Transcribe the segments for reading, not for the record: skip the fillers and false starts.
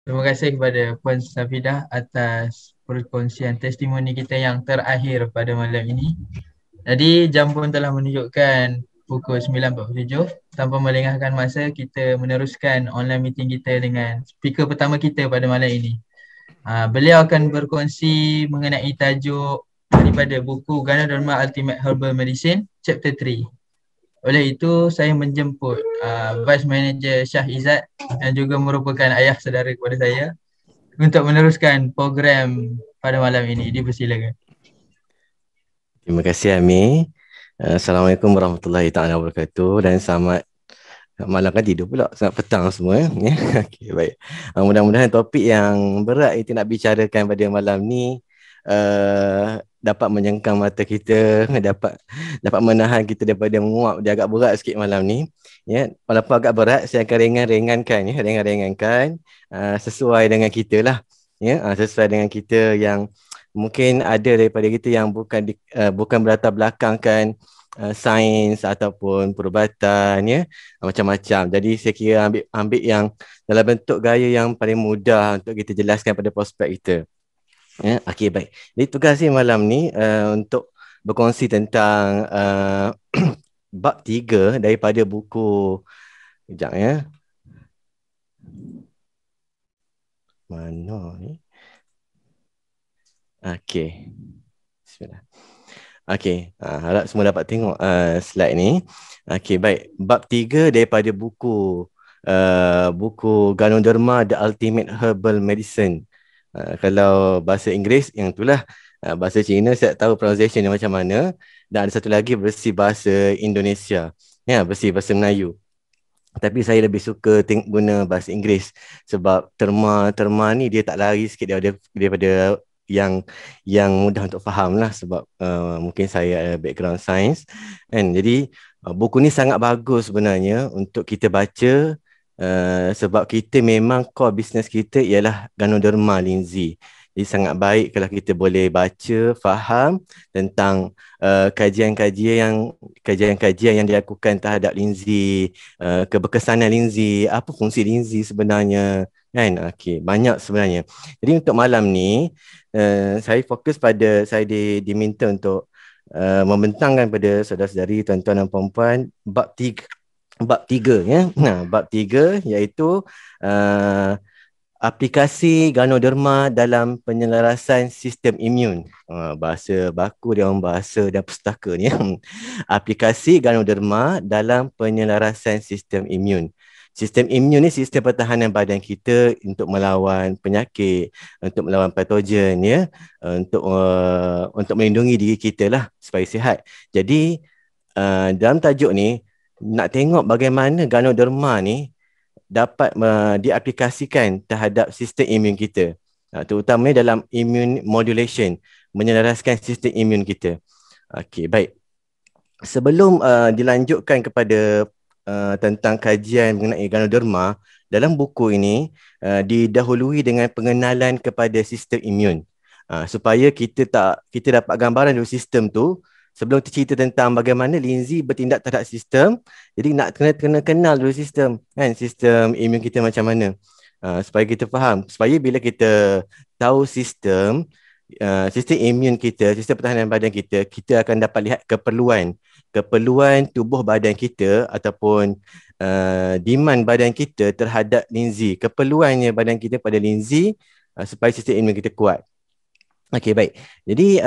Terima kasih kepada Puan Safidah atas perkongsian testimoni kita yang terakhir pada malam ini. Jadi jam pun telah menunjukkan pukul 9.47. Tanpa melengahkan masa, kita meneruskan online meeting kita dengan speaker pertama kita pada malam ini. Beliau akan berkongsi mengenai tajuk daripada buku Ganoderma Ultimate Herbal Medicine Chapter 3. Oleh itu, saya menjemput Vice Manager Syah Izzat yang juga merupakan ayah saudara kepada saya untuk meneruskan program pada malam ini. Dipersilakan. Terima kasih Ami. Assalamualaikum warahmatullahi taala wabarakatuh dan selamat malam kan tidur pula. Selamat petang semua ya. Okey baik. Mudah-mudahan topik yang berat kita nak bicarakan pada malam ni dapat menyengkang mata kita, dapat dapat menahan kita daripada menguap. Dia agak berat sikit malam ni. Ya, walaupun agak berat, saya akan ringan-ringankan ya, ringan-ringankan sesuai dengan kita lah. Ya, sesuai dengan kita yang mungkin ada daripada kita yang bukan berlatar belakangkan sains ataupun perubatan ya, macam-macam. Jadi saya kira ambil ambil yang dalam bentuk gaya yang paling mudah untuk kita jelaskan pada prospek kita. Ya, okey baik. Jadi tugas saya malam ni untuk berkongsi tentang bab 3 daripada buku, kejap ya. Mana ni? Okey. Bismillah. Okey, harap semua dapat tengok slide ni. Okey, baik. Bab 3 daripada buku Ganoderma The Ultimate Herbal Medicine. Kalau bahasa Inggeris yang itulah. Bahasa Cina saya tak tahu pronunciation dia macam mana, dan ada satu lagi versi bahasa Indonesia. Ya, versi bahasa Melayu. Tapi saya lebih suka guna bahasa Inggeris sebab terma-terma ni dia tak lari sikit daripada yang yang mudah untuk faham lah, sebab mungkin saya ada background science kan. Jadi buku ni sangat bagus sebenarnya untuk kita baca, sebab kita memang core business kita ialah Ganoderma linzi. Jadi sangat baik kalau kita boleh baca, faham tentang kajian-kajian yang dilakukan terhadap linzi, keberkesanan linzi, apa fungsi linzi sebenarnya kan. Okey, banyak sebenarnya. Jadi untuk malam ni saya fokus pada, saya diminta untuk membentangkan pada saudara-saudari, tuan-tuan dan puan-puan bab tiga ya. Nah, bab 3 iaitu uh, aplikasi Ganoderma dalam penyelarasan sistem imun. Bahasa baku dia orang bahasa dan pustaka ni. Aplikasi Ganoderma dalam penyelarasan sistem imun. Sistem imun ni sistem pertahanan badan kita untuk melawan penyakit, untuk melawan patogen ya, untuk melindungi diri kita lah supaya sihat. Jadi dalam tajuk ni nak tengok bagaimana Ganoderma ni dapat diaplikasikan terhadap sistem imun kita. Terutamanya dalam immune modulation, menyelaraskan sistem imun kita. Okey, baik. Sebelum dilanjutkan kepada tentang kajian mengenai Ganoderma, dalam buku ini didahului dengan pengenalan kepada sistem imun. Supaya kita dapat gambaran dari sistem tu sebelum kita cerita tentang bagaimana linzi bertindak terhadap sistem. Jadi nak kena kenal dulu sistem kan, sistem imun kita macam mana. Supaya kita faham, supaya bila kita tahu sistem imun kita, sistem pertahanan badan kita, kita akan dapat lihat keperluan tubuh badan kita ataupun demand badan kita terhadap linzi, keperluannya badan kita pada linzi supaya sistem imun kita kuat. Okey, baik. Jadi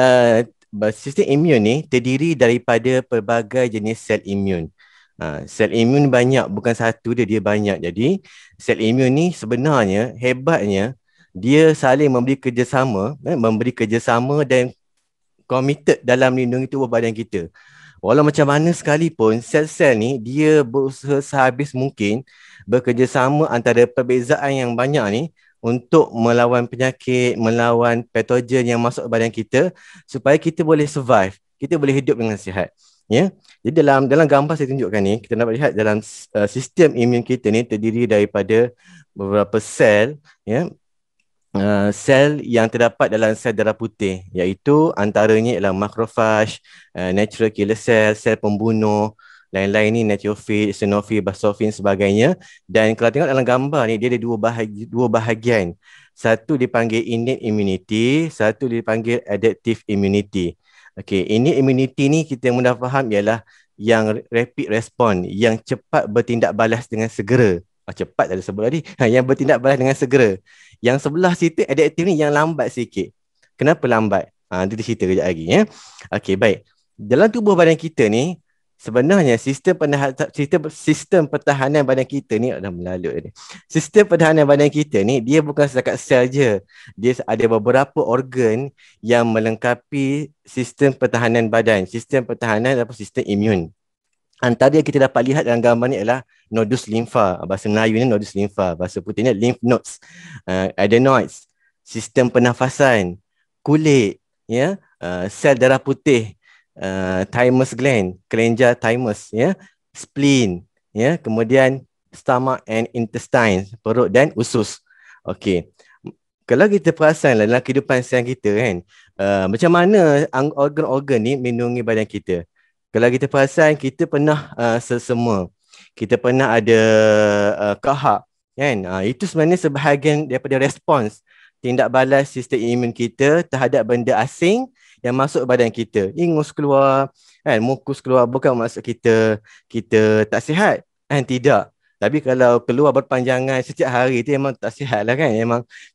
sistem imun ni terdiri daripada pelbagai jenis sel imun. Sel imun banyak, bukan satu dia banyak. Jadi sel imun ni sebenarnya hebatnya dia saling memberi kerjasama dan committed dalam melindungi tubuh badan kita. Walau macam mana sekalipun, sel-sel ni dia berusaha sehabis mungkin bekerjasama antara perbezaan yang banyak ni untuk melawan penyakit, melawan patogen yang masuk ke badan kita supaya kita boleh survive, kita boleh hidup dengan sihat. Ya. Jadi dalam gambar saya tunjukkan ni, kita dapat lihat dalam sistem imun kita ni terdiri daripada beberapa sel, ya. Sel yang terdapat dalam sel darah putih, iaitu antaranya ialah makrofag, natural killer cell, sel pembunuh, lain-lain ni neutrophil, eosinofil, basofil sebagainya. Dan kalau tengok dalam gambar ni dia ada dua bahagian. Satu dipanggil innate immunity, satu dipanggil adaptive immunity. Okey, innate immunity ni kita mudah faham ialah yang rapid response, yang cepat bertindak balas dengan segera. Cepat dah sebut tadi. Yang bertindak balas dengan segera. Yang sebelah situ adaptive ni yang lambat sikit. Kenapa lambat? Nanti dia cerita kejap lagi ya. Okey, baik. Dalam tubuh badan kita ni sebenarnya sistem pertahanan badan kita ni dah melalut ni. Sistem pertahanan badan kita ni dia bukan setakat sel je. Dia ada beberapa organ yang melengkapi sistem pertahanan badan, sistem pertahanan atau sistem imun. Antara yang kita dapat lihat dalam gambar ni adalah nodus limfa. Bahasa Melayu ni nodus limfa, bahasa putihnya lymph nodes, adenoids, sistem pernafasan, kulit, ya, sel darah putih, thymus gland, kelenjar thymus, ya, spleen, ya, kemudian stomach and intestine, perut dan usus. Okey. Kalau kita perasan dalam kehidupan seharian kita kan, macam mana organ-organ ni melindungi badan kita. Kalau kita perasan, kita pernah sesama, kita pernah ada kahak, kan? Itu sebenarnya sebahagian daripada respons tindak balas sistem imun kita terhadap benda asing yang masuk badan kita. Ingus keluar, kan? Mukus keluar, bukan maksud kita tak sihat, kan? Tidak. Tapi kalau keluar berpanjangan setiap hari itu memang tak sihat lah, kan?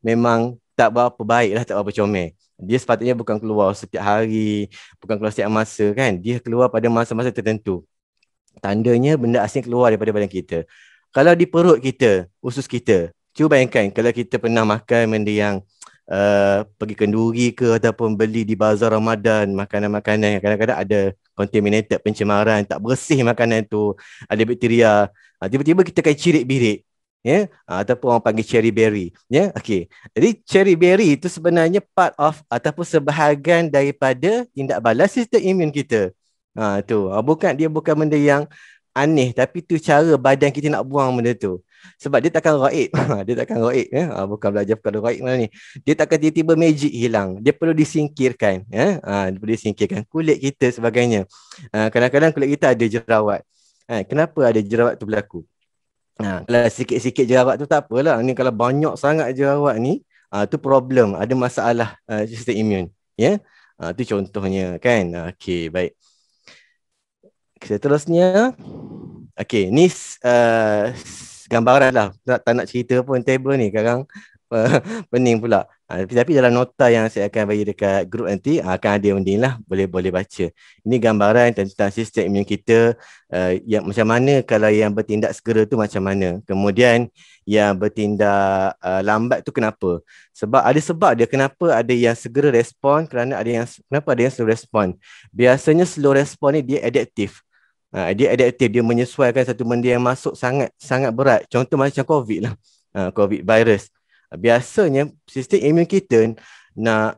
Memang tak berapa baik lah, tak berapa comel. Dia sepatutnya bukan keluar setiap hari, bukan keluar setiap masa, kan? Dia keluar pada masa-masa tertentu. Tandanya benda asing keluar daripada badan kita. Kalau di perut kita, usus kita, cuba bayangkan kalau kita pernah makan benda yang pergi kenduri ke ataupun beli di bazar Ramadan, makanan-makanan yang kadang-kadang ada contaminated, pencemaran, tak bersih makanan tu, ada bakteria. Tiba-tiba kita akan cirit-birit. Ya, ataupun orang panggil cherry berry, ya. Okey. Jadi cherry berry itu sebenarnya part of ataupun sebahagian daripada tindak balas sistem imun kita. Tu. Bukan benda yang aneh, tapi tu cara badan kita nak buang benda tu. Sebab dia takkan gaib. Dia takkan gaib, ya. Bukan belajar perkara gaib mana ni. Dia takkan tiba-tiba magic hilang. Dia perlu disingkirkan, ya. Dia perlu disingkirkan. Kulit kita sebagainya. Kadang-kadang kulit kita ada jerawat. Kenapa ada jerawat tu berlaku? Kalau sikit-sikit jerawat tu tak apalah. Ni kalau banyak sangat jerawat ni, tu problem, ada masalah sistem imun, ya. Tu contohnya, kan. Okey, baik. Seterusnya, okey, ni gambaran lah. Tak nak cerita pun table ni sekarang pening pula. Tapi dalam nota yang saya akan bagi dekat grup nanti akan ada unding lah, boleh baca. Ini gambaran tentang sistem imun kita, yang macam mana kalau yang bertindak segera tu macam mana. Kemudian yang bertindak lambat tu kenapa? Sebab dia kenapa ada yang segera respon, kenapa ada yang slow respon. Biasanya slow respon ni dia adaptif. Dia adaptif, dia menyesuaikan satu benda yang masuk sangat berat. Contoh macam COVID lah, COVID virus. Biasanya sistem imun kita nak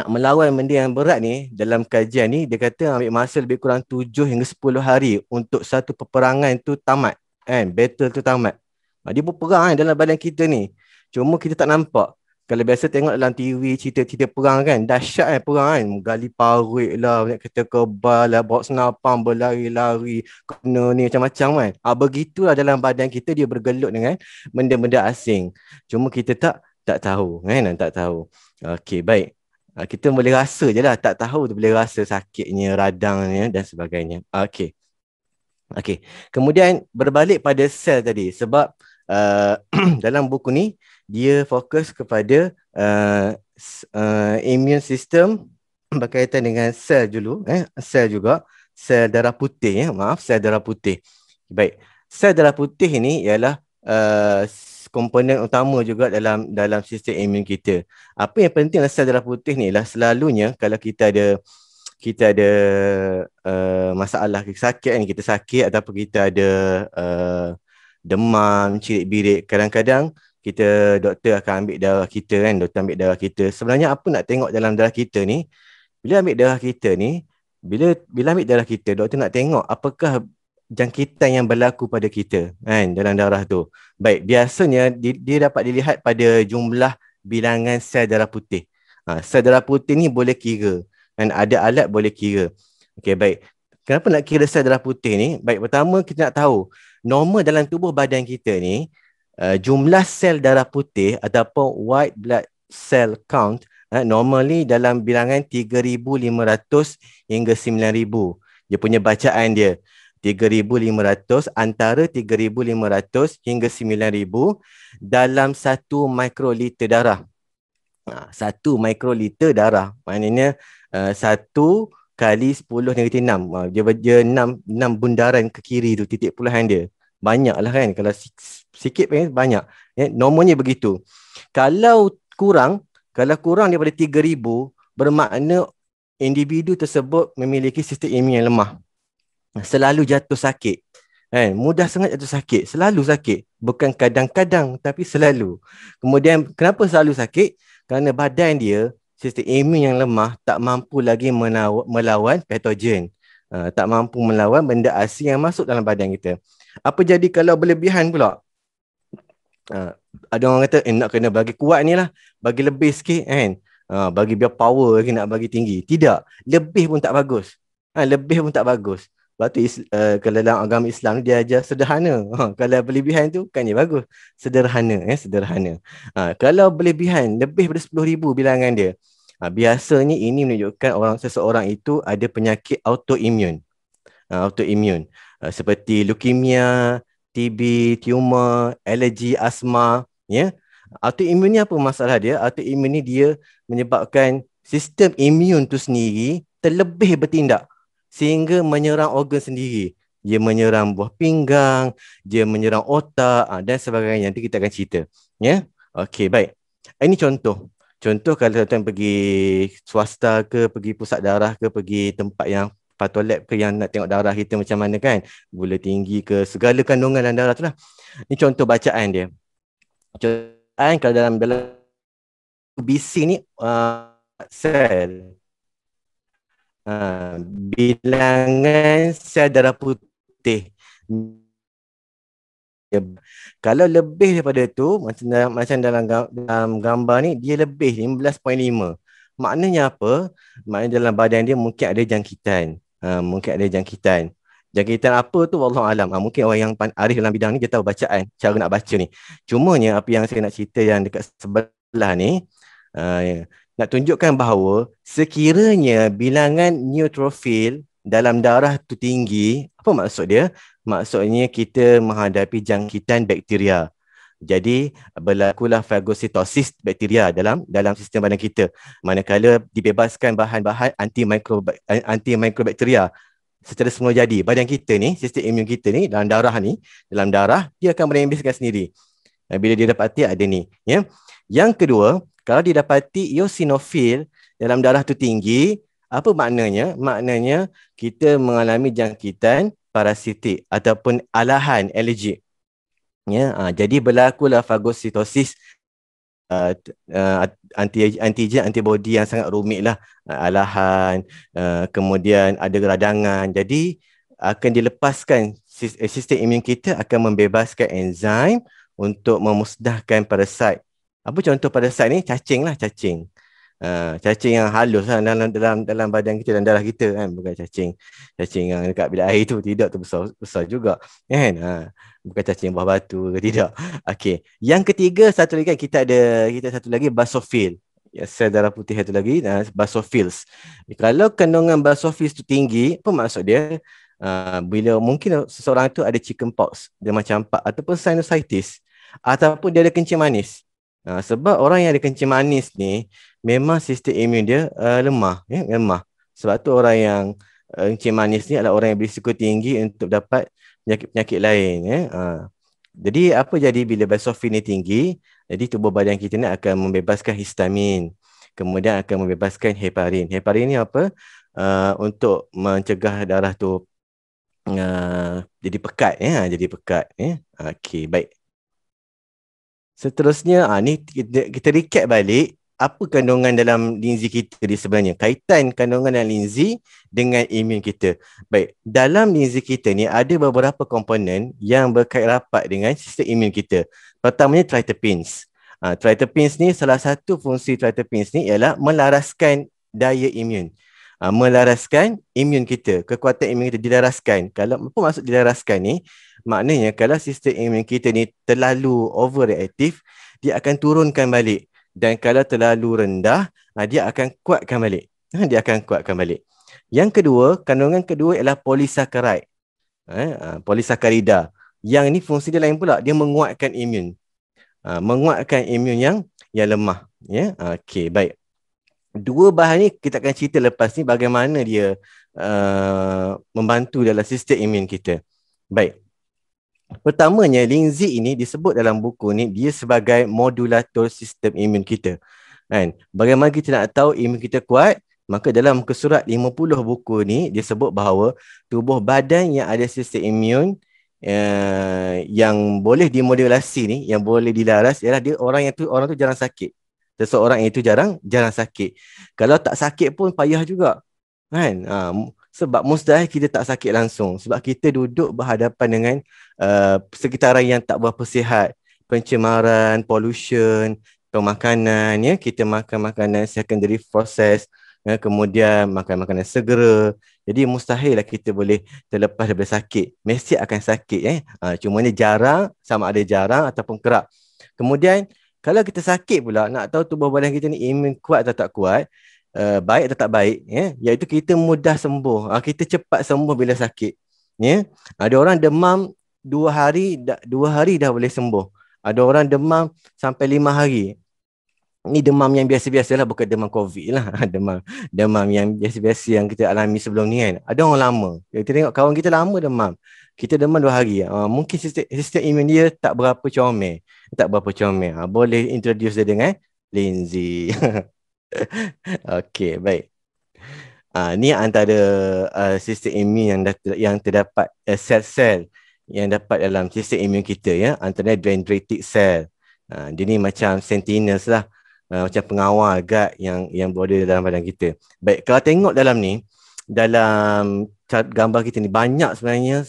melawan benda yang berat ni, dalam kajian ni dia kata ambil masa lebih kurang 7 hingga 10 hari untuk satu peperangan tu tamat, kan? Battle tu tamat. Dia berperang dalam badan kita ni. Cuma kita tak nampak. Kalau biasa tengok dalam TV cerita-cerita perang kan, dahsyat kan perang kan, gali parit lah, banyak kereta kebal lah, bawa senapang, berlari-lari, kena ni macam-macam kan. Begitulah dalam badan kita dia bergelut dengan benda-benda asing. Cuma kita tak tahu kan, tak tahu. Okey, baik. Kita boleh rasa je lah, tak tahu tu boleh rasa sakitnya, radangnya dan sebagainya. Okey. Kemudian berbalik pada sel tadi, sebab dalam buku ni dia fokus kepada immune system berkaitan dengan sel dulu, sel juga, sel darah putih, sel darah putih. Baik, sel darah putih ini ialah komponen utama juga dalam sistem imun kita. Apa yang penting dalam sel darah putih ni ialah selalunya kalau kita ada masalah sakit kan, kita sakit ataupun kita ada demam, cirit-birit, kadang-kadang doktor akan ambil darah kita kan, doktor ambil darah kita. Sebenarnya apa nak tengok dalam darah kita ni? Bila ambil darah kita ni, bila ambil darah kita, doktor nak tengok apakah jangkitan yang berlaku pada kita kan dalam darah tu. Baik, biasanya dia dapat dilihat pada jumlah bilangan sel darah putih. Sel darah putih ni boleh kira, dan ada alat boleh kira. Okey, baik. Kenapa nak kira sel darah putih ni? Baik, pertama kita nak tahu normal dalam tubuh badan kita ni, jumlah sel darah putih ataupun white blood cell count normally dalam bilangan 3,500 hingga 9,000. Dia punya bacaan dia 3,500, antara 3,500 hingga 9,000 dalam 1 mikroliter darah. 1 mikroliter darah maknanya 1 kali 10 negatif 6. Dia 6 bundaran ke kiri tu titik puluhan dia. Banyak lah kan. Kalau sikit pun banyak. Normalnya begitu. Kalau kurang daripada 3,000, bermakna individu tersebut memiliki sistem imun yang lemah. Selalu jatuh sakit. Mudah sangat jatuh sakit. Selalu sakit. Bukan kadang-kadang tapi selalu. Kemudian kenapa selalu sakit? Kerana badan dia, sistem imun yang lemah, tak mampu lagi melawan patogen. Tak mampu melawan benda asing yang masuk dalam badan kita. Apa jadi kalau berlebihan pula? Ada orang kata nak kena bagi kuat ni lah, bagi lebih sikit kan, bagi biar power lagi, nak bagi tinggi. Tidak, lebih pun tak bagus. Lebih pun tak bagus. Sebab tu kalau dalam agama Islam dia ajar sederhana. Kalau berlebihan tu kan dia bagus. Sederhana. Sederhana. Kalau berlebihan lebih daripada 10,000 bilangan dia, biasanya ini menunjukkan seseorang itu ada penyakit autoimun. Autoimun. Seperti leukemia, TB, tumor, alergi, asma. Autoimun ni apa masalah dia? Autoimun ni dia menyebabkan sistem imun tu sendiri terlebih bertindak sehingga menyerang organ sendiri. Dia menyerang buah pinggang, dia menyerang otak dan sebagainya. Nanti kita akan cerita. Okey, baik. Ini contoh. Contoh kalau tuan pergi swasta ke, pergi pusat darah ke, pergi tempat yang patolab ke yang nak tengok darah kita macam mana kan. Gula tinggi ke, segala kandungan dalam darah tu lah. Ini contoh bacaan dia. Contoh kalau dalam BC ni sel. Bilangan sel darah putih. Kalau lebih daripada tu, macam dalam gambar ni, dia lebih 15.5. Maknanya apa? Maknanya dalam badan dia mungkin ada jangkitan. Mungkin ada jangkitan. Jangkitan apa tu wallahualam. Mungkin orang yang arif dalam bidang ni dia tahu bacaan, cara nak baca ni. Cumanya apa yang saya nak cerita yang dekat sebelah ni, nak tunjukkan bahawa sekiranya bilangan neutrofil dalam darah tu tinggi, apa maksud dia? Maksudnya kita menghadapi jangkitan bakteria. Jadi berlakulah fagositosis bakteria dalam sistem badan kita. Manakala dibebaskan bahan-bahan anti-mikrobakteria secara semula jadi. Badan kita ni, sistem imun kita ni dalam darah dia akan membebaskan sendiri. Bila dia dapati ada ni, ya. Yang kedua, kalau didapati eosinofil dalam darah tu tinggi, apa maknanya? Maknanya kita mengalami jangkitan parasitik ataupun alahan alergik. Jadi berlakulah fagositosis antigen antibody yang sangat rumit lah, alahan, kemudian ada radangan. Jadi akan dilepaskan, sistem imun kita akan membebaskan enzim untuk memusnahkan parasit. Apa contoh parasit ni? Cacing lah, cacing. Cacing yang halus lah dalam badan kita dan darah kita kan, bukan cacing yang dekat bilik air tu, tidak, tu besar juga kan. Bukan cacing buah batu ke, tidak. Okey, yang ketiga, satu lagi kita satu lagi basophil. Sel darah putih satu lagi, basophils. Kalau kandungan basophils tu tinggi, apa maksud dia? Bila mungkin seseorang tu ada chickenpox, dia macam campak, ataupun sinusitis, ataupun dia ada kencing manis. Sebab orang yang ada kencing manis ni memang sistem imun dia lemah, lemah. Sebab tu orang yang kencing manis ni adalah orang yang berisiko tinggi untuk dapat penyakit lain. Jadi apa jadi bila basophil ni tinggi? Jadi tubuh badan kita ni akan membebaskan histamin, kemudian akan membebaskan heparin. Heparin ni apa? Untuk mencegah darah tu jadi pekat, jadi pekat. Okey, baik. Seterusnya, ni kita recap balik apa kandungan dalam linzi kita di sebenarnya. Kaitan kandungan dalam linzi dengan imun kita. Baik, dalam linzi kita ni ada beberapa komponen yang berkait rapat dengan sistem imun kita. Pertamanya triterpenes. Triterpenes ni, salah satu fungsi triterpenes ni ialah melaraskan daya imun. Melaraskan imun kita, kekuatan imun kita dilaraskan. Kalau apa maksud dilaraskan ni? Maknanya kalau sistem imun kita ni terlalu overreaktif, dia akan turunkan balik. Dan kalau terlalu rendah, dia akan kuatkan balik. Dia akan kuatkan balik. Yang kedua, kandungan kedua ialah polisakaride. Polisakarida. Yang ini fungsi dia lain pula, dia menguatkan imun. Menguatkan imun yang lemah. Ya, okey, baik. Dua bahan ni kita akan cerita lepas ni bagaimana dia membantu dalam sistem imun kita. Baik. Pertamanya, Lindsay ini disebut dalam buku ni dia sebagai modulator sistem imun kita. Kan? Bagaimana kita nak tahu imun kita kuat? Maka dalam muka surat 50 buku ni dia sebut bahawa tubuh badan yang ada sistem imun yang boleh dimodulasi ni, yang boleh dilaras ialah dia orang tu jarang sakit. Seseorang itu jarang sakit. Kalau tak sakit pun payah juga. Kan? Sebab mustahil kita tak sakit langsung. Sebab kita duduk berhadapan dengan sekitaran yang tak berapa sihat. Pencemaran, pollution, pemakanan, ya, kita makan makanan secondary process, kemudian makan makanan segera. Jadi mustahil lah kita boleh terlepas daripada sakit. Mesti akan sakit. Cuma ni jarang, sama ada jarang ataupun kerap. Kemudian kalau kita sakit pula, nak tahu tubuh badan kita ni imun kuat atau tak kuat, baik atau tak baik, iaitu kita mudah sembuh. Kita cepat sembuh bila sakit. Ada orang demam 2 hari dah boleh sembuh. Ada orang demam sampai 5 hari. Ni demam yang biasa-biasa lah, bukan demam COVID lah. Demam yang biasa-biasa yang kita alami sebelum ni kan. Ada orang lama. Kita tengok kawan kita lama demam. Kita demam 2 hari. Mungkin sistem imun dia tak berapa comel. Boleh introduce dia dengan Lindsay. Okey, baik. Ni antara sistem imun yang terdapat sel-sel yang dapat dalam sistem imun kita, ya. Antara dendritic cell. Dia ni macam sentinels lah. Macam pengawal guard yang berada dalam badan kita. Baik, kalau tengok dalam ni, dalam gambar kita ni, banyak sebenarnya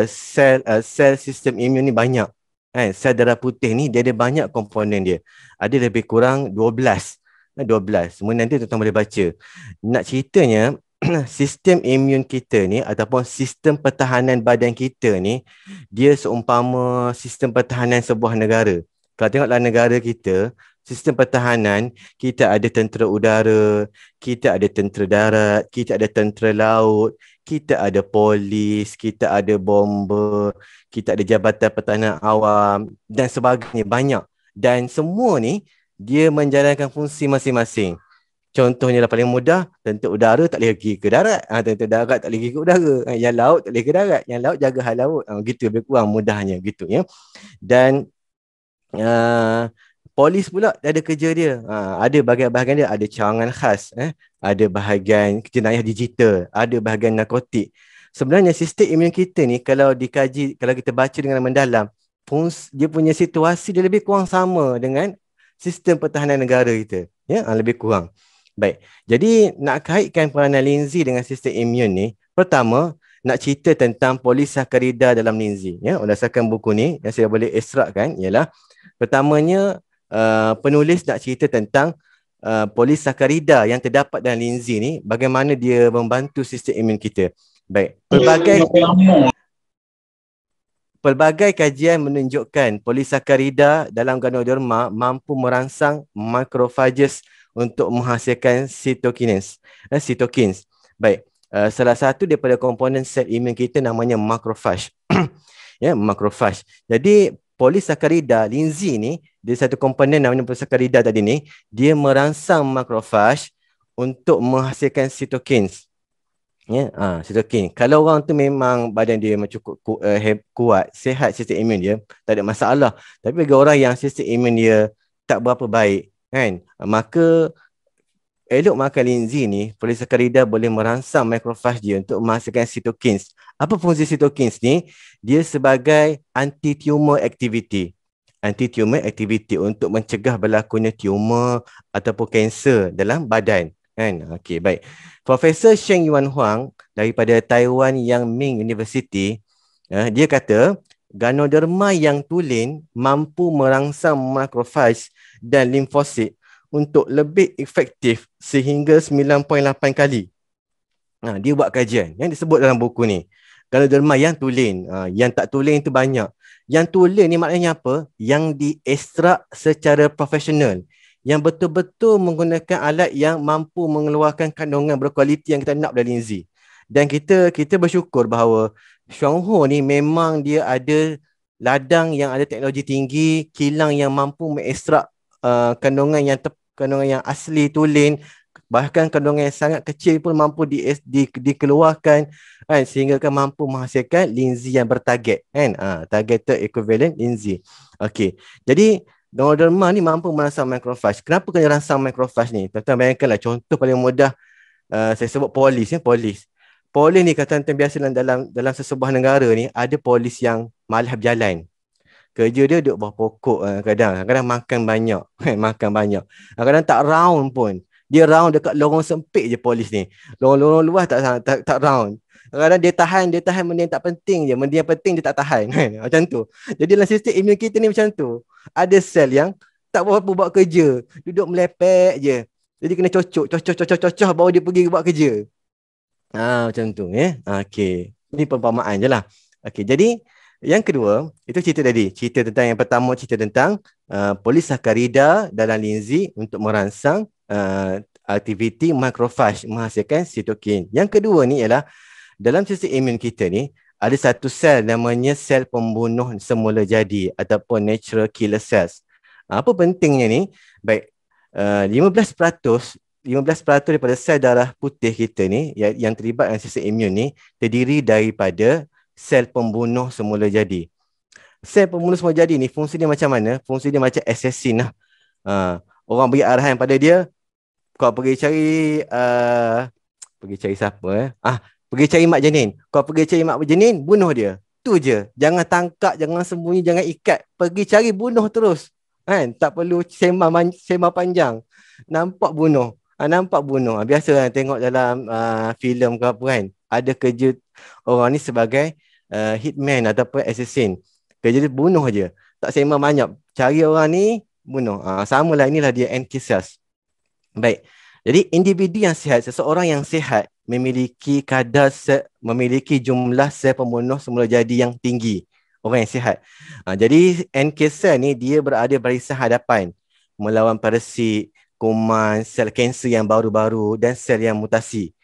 sel sistem imun ni banyak. Sel darah putih ni dia ada banyak komponen dia. Ada lebih kurang 12. Semua nanti tuan-tuan boleh baca. Nak ceritanya, sistem imun kita ni ataupun sistem pertahanan badan kita ni, dia seumpama sistem pertahanan sebuah negara. Kalau tengok dalam negara kita, sistem pertahanan, kita ada tentera udara, kita ada tentera darat, kita ada tentera laut, kita ada polis, kita ada bomber, kita ada jabatan pertahanan awam dan sebagainya, banyak. Dan semua ni dia menjalankan fungsi masing-masing. Contohnya lah paling mudah, tentera udara tak boleh pergi ke darat, tentera darat tak boleh pergi ke udara, yang laut tak boleh ke darat, yang laut jaga hal laut, gitu lebih kurang mudahnya gitu, ya. Dan polis pula ada kerja dia. Ada bahagian-bahagian dia, ada cawangan khas, ada bahagian jenayah digital, ada bahagian narkotik. Sebenarnya sistem imun kita ni kalau dikaji, kalau kita baca dengan mendalam, dia punya situasi dia lebih kurang sama dengan sistem pertahanan negara kita, ya, lebih kurang. Baik. Jadi nak kaitkan peranan Lindsay dengan sistem imun ni, pertama nak cerita tentang polisakarida dalam Lindsay, ya. Berdasarkan buku ni yang saya boleh ekstrakkan ialah, pertamanya penulis nak cerita tentang polisakarida yang terdapat dalam Lindsay ni, bagaimana dia membantu sistem imun kita. Baik, pelbagai kajian menunjukkan polisakarida dalam ganoderma mampu merangsang macrophages untuk menghasilkan cytokines. Baik, salah satu daripada komponen sel imun kita namanya macrophage. Ya, macrophage. Jadi polisakarida Lindsay ni, dia satu komponen namanya polisakarida tadi ni, dia merangsang macrophage untuk menghasilkan cytokines. Ya, cytokine. Kalau orang tu memang badan dia memang cukup kuat, sihat sistem imun dia, tak ada masalah. Tapi bagi orang yang sistem imun dia tak berapa baik, kan, maka elok makan Lindsay ni, polisakarida boleh merangsang macrophage dia untuk menghasilkan cytokines. Apa fungsi cytokines ni? Dia sebagai anti-tumor activity. Anti-tumor activity untuk mencegah berlakunya tumor ataupun kanser dalam badan. Kan? Okey, baik. Profesor Sheng Yuan Huang daripada Taiwan Yang Ming University, dia kata ganoderma yang tulen mampu merangsang macrophage dan limfosit untuk lebih efektif sehingga 9.8 kali. Dia buat kajian yang disebut dalam buku ni. Ganoderma yang tulen, yang tak tulen itu banyak. Yang tulen ni maknanya apa? Yang diekstrak secara profesional, yang betul-betul menggunakan alat yang mampu mengeluarkan kandungan berkualiti yang kita nak dari linzi. Dan kita bersyukur bahawa Xuanghou ni memang dia ada ladang yang ada teknologi tinggi, kilang yang mampu mengekstrak kandungan yang asli tulen, bahkan kandungan yang sangat kecil pun mampu dikeluarkan, kan, sehingga kan mampu menghasilkan linzi yang bertarget, kan, targeted equivalent linzi. Okey, jadi Ganoderma ni mampu merangsang macrophage. Kenapa kena rangsang macrophage ni? Tuan-tuan bayangkanlah contoh paling mudah, saya sebut polis, polis ni kata tuan biasa dalam sesebuah negara ni ada polis yang malas berjalan. Kerja dia duduk bawah pokok, kadang-kadang makan banyak, makan banyak. Kadang-kadang tak round pun. Dia round dekat lorong sempit je polis ni. Lorong-lorong luas tak round. Kadang-kadang dia tahan benda yang tak penting je. Benda yang penting dia tak tahan, kan? Macam tu. Jadi dalam sistem imun kita ni macam tu. Ada sel yang tak berapa buat kerja, duduk melepek je. Jadi kena cocoh baru dia pergi buat kerja. Macam tu, ya. Okey. Ini perumpamaan je lah. Okey, jadi yang kedua, itu cerita tadi. Cerita tentang yang pertama, cerita tentang polisakarida dalam linzi untuk merangsang aktiviti macrophage menghasilkan sitokin. Yang kedua ni ialah dalam sistem imun kita ni ada satu sel namanya sel pembunuh semula jadi ataupun natural killer cells. Apa pentingnya ni? Baik, 15% daripada sel darah putih kita ni yang terlibat dalam sistem imun ni terdiri daripada sel pembunuh semula jadi. Sel pembunuh semula jadi ni fungsi dia macam mana? Fungsi dia macam assassin lah. Orang beri arahan pada dia, kau pergi cari siapa? Pergi cari mak janin. Kau pergi cari mak janin, bunuh dia. Tu je. Jangan tangkap, jangan sembunyi, jangan ikat. Pergi cari, bunuh terus. Kan? Tak perlu sembang panjang. Nampak bunuh. Biasa kan tengok dalam filem ke apa kan. Ada kerja orang ni sebagai hitman ataupun assassin. Kerja dia bunuh je. Tak sembang banyak. Cari orang ni, bunuh. Samalah, inilah dia NK cells. Baik. Jadi individu yang sihat, seseorang yang sihat memiliki jumlah sel pembunuh semula jadi yang tinggi. Orang yang sihat. Jadi NK cell ni dia berada barisan hadapan melawan parasit, kuman, sel kanser yang baru-baru dan sel yang mutasi.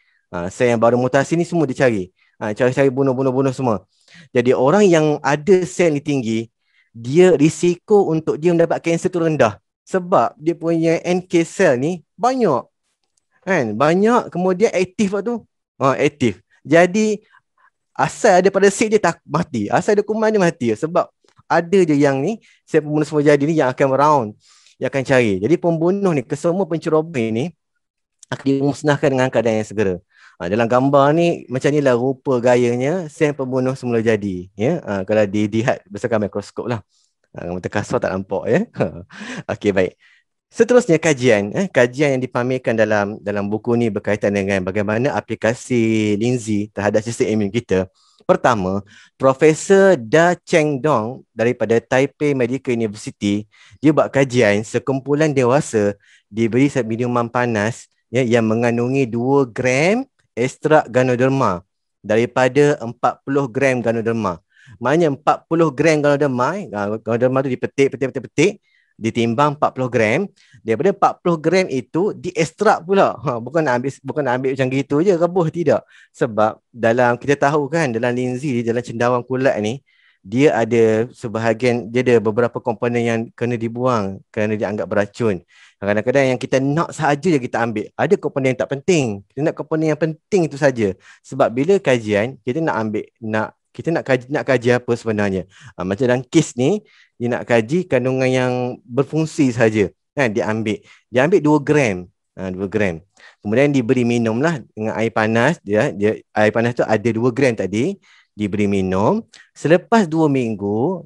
Sel yang baru mutasi ni semua dicari. Cari bunuh semua. Jadi orang yang ada sel ni tinggi, dia risiko untuk dia mendapat kanser tu rendah. Sebab dia punya NK cell ni banyak. Kan? Banyak, kemudian aktif tu. Aktif. Jadi asal ada parasit dia tak mati. Asal ada kuman dia mati. Sebab ada je yang ni, sel pembunuh semula jadi ni yang akan round, yang akan cari. Jadi pembunuh ni, kesemua penceroboh ni akan dimusnahkan dengan keadaan yang segera. Dalam gambar ni macam inilah rupa gayanya sel pembunuh semula jadi, ya. Kalau dilihat berdasarkan mikroskop lah. Mata kasar tak nampak, ya. Okey, baik. Seterusnya kajian yang dipamerkan dalam buku ni berkaitan dengan bagaimana aplikasi linzi terhadap sistem imun kita. Pertama, Profesor Da Cheng Dong daripada Taipei Medical University, dia buat kajian sekumpulan dewasa diberi minuman panas yang mengandungi 2 gram ekstrak Ganoderma daripada 40 gram Ganoderma. Maknanya 40 gram Ganoderma tu dipetik, ditimbang 40 gram. Daripada 40 gram itu diekstrak pula. Bukan ambil macam gitu je, rebuh, tidak. Sebab kita tahu kan dalam linzi, dalam cendawan kulat ni, dia ada beberapa komponen yang kena dibuang kerana dianggap beracun. Kadang-kadang yang kita nak sahaja je kita ambil. Ada komponen yang tak penting. Kita nak komponen yang penting itu saja. Sebab bila kajian, kita nak kaji apa sebenarnya. Macam dalam kes ni, dia nak kaji kandungan yang berfungsi saja. Dia ambil 2 gram. 2 gram. Kemudian diberi minum lah dengan air panas. Air panas tu ada 2 gram tadi. Diberi minum. Selepas 2 minggu,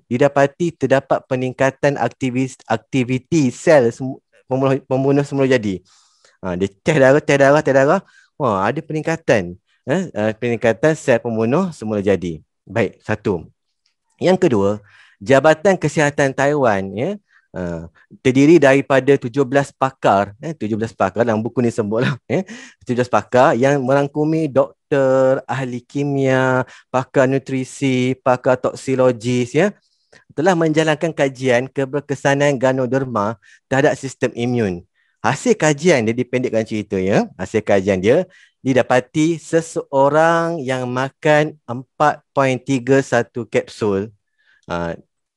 terdapat peningkatan aktiviti sel pembunuh semula jadi. Dia test darah. Wah, ada peningkatan. Peningkatan sel pembunuh semula jadi. Baik, satu. Yang kedua, Jabatan Kesihatan Taiwan Terdiri daripada 17 pakar, 17 pakar dalam buku ni sebutlah, 17 pakar yang merangkumi doktor, ahli kimia, pakar nutrisi, pakar toksilogis, ya, telah menjalankan kajian keberkesanan ganoderma terhadap sistem imun. Hasil kajian dia, dipendekkan cerita, ya, hasil kajian dia didapati seseorang yang makan 4.31 kapsul.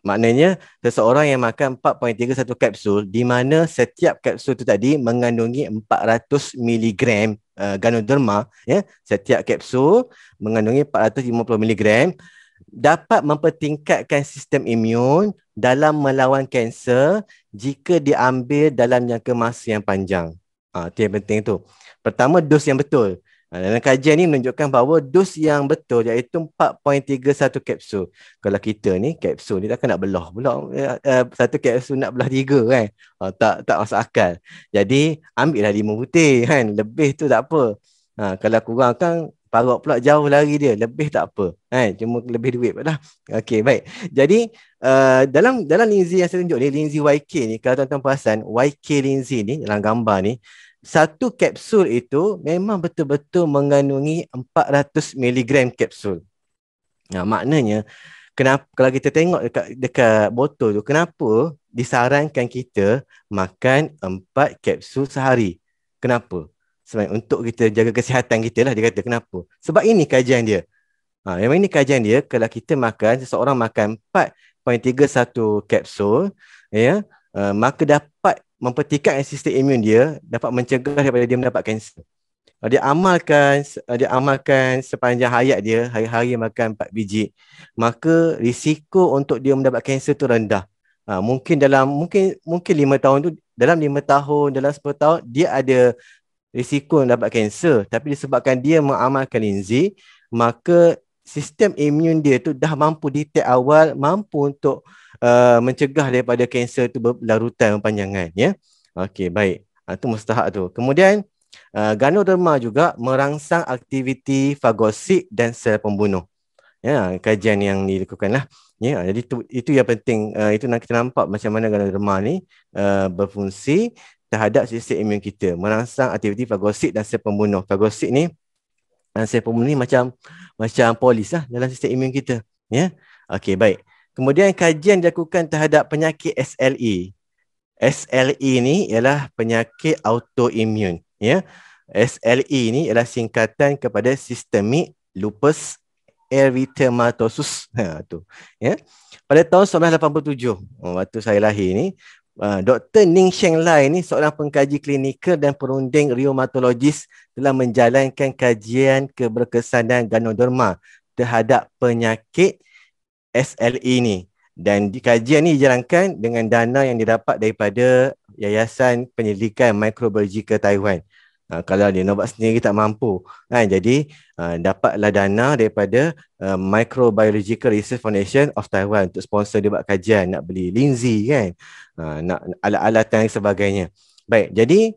Maknanya seseorang yang makan 4.31 kapsul, di mana setiap kapsul itu tadi mengandungi 400 miligram ganoderma, ya, setiap kapsul mengandungi 450 miligram, dapat mempertingkatkan sistem imun dalam melawan kanser jika diambil dalam jangka masa yang panjang. Itu yang penting tu. Pertama, dos yang betul. Dalam kajian ni menunjukkan bahawa dos yang betul iaitu 4.31 kapsul. Kalau kita ni, kapsul ni takkan nak belah pula. Satu kapsul nak belah 3 kan. Tak masuk akal. Jadi, ambillah 5 butir kan. Lebih tu tak apa. Kalau kurang kan, parok pula jauh lari dia. Lebih tak apa. Cuma lebih duit pula. Okey, baik. Jadi, dalam Lindsay yang saya tunjuk ni, Lindsay YK ni, kalau tuan-tuan perasan, YK Lindsay ni, dalam gambar ni, satu kapsul itu memang betul-betul mengandungi 400 miligram kapsul. Maknanya, kenapa kalau kita tengok dekat botol tu, kenapa disarankan kita makan 4 kapsul sehari? Kenapa? Sebab untuk kita jaga kesihatan kita lah, dia kata. Kenapa? Sebab ini kajian dia. Memang ini kajian dia, kalau kita makan, seseorang makan 4.31 kapsul, ya, maka dapat mempertingkatkan sistem imun dia, dapat mencegah daripada dia mendapat kanser. Dia amalkan sepanjang hayat dia, hari-hari makan 4 biji, maka risiko untuk dia mendapat kanser tu rendah. Mungkin 5 tahun tu, dalam 5 tahun, dalam 10 tahun, dia ada risiko mendapat kanser. Tapi disebabkan dia mengamalkan Lindsay, maka sistem imun dia tu dah mampu detect awal, mampu untuk mencegah daripada kanser tu berlarutan berpanjangan, ya. Okey, baik. Itu mustahak tu. Kemudian ganoderma juga merangsang aktiviti fagosit dan sel pembunuh. Ya, kajian yang dilakukan lah. Ya, jadi itu yang penting. Itu kita nampak macam mana ganoderma ni berfungsi terhadap sistem imun kita, merangsang aktiviti fagosit dan sel pembunuh. Fagosit ni dan sel pembunuh ni macam polis lah dalam sistem imun kita. Ya. Okey, baik. Kemudian kajian dilakukan terhadap penyakit SLE. SLE ni ialah penyakit autoimun, ya. SLE ni ialah singkatan kepada Systemic Lupus Erythematosus. Tu, ya. Pada tahun 1987, waktu saya lahir ni, Dr. Ning Sheng Lai ni seorang pengkaji klinikal dan perunding rheumatologis telah menjalankan kajian keberkesanan ganoderma terhadap penyakit SLE ni, dan kajian ni dijalankan dengan dana yang didapat daripada Yayasan Penyelidikan Microbiological Taiwan. Kalau dia nak buat sendiri tak mampu, jadi dapatlah dana daripada Microbiological Research Foundation of Taiwan untuk sponsor dia buat kajian, nak beli Lindsay kan, nak alat-alatan dan sebagainya. Baik, jadi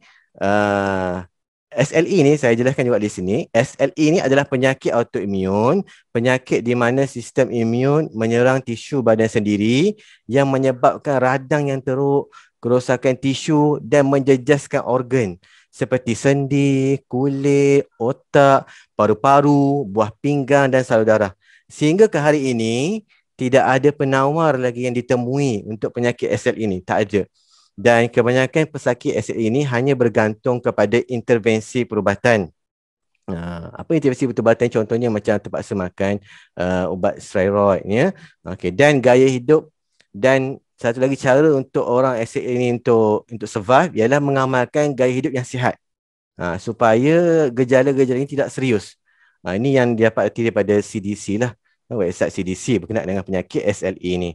SLE ni saya jelaskan juga di sini. SLE ni adalah penyakit autoimun, penyakit di mana sistem imun menyerang tisu badan sendiri yang menyebabkan radang yang teruk, kerosakan tisu dan menjejaskan organ seperti sendi, kulit, otak, paru-paru, buah pinggang dan salur darah. Sehingga ke hari ini tidak ada penawar lagi yang ditemui untuk penyakit SLE ini, tak ada. Dan kebanyakan pesakit SLE ini hanya bergantung kepada intervensi perubatan. Apa intervensi perubatan? Contohnya macam terpaksa makan ubat steroid, ya. Okey, dan gaya hidup, dan satu lagi cara untuk orang SLE ini untuk survive ialah mengamalkan gaya hidup yang sihat, supaya gejala-gejala ini tidak serius. Ini yang didapati daripada CDC lah, website CDC berkenaan dengan penyakit SLE ini.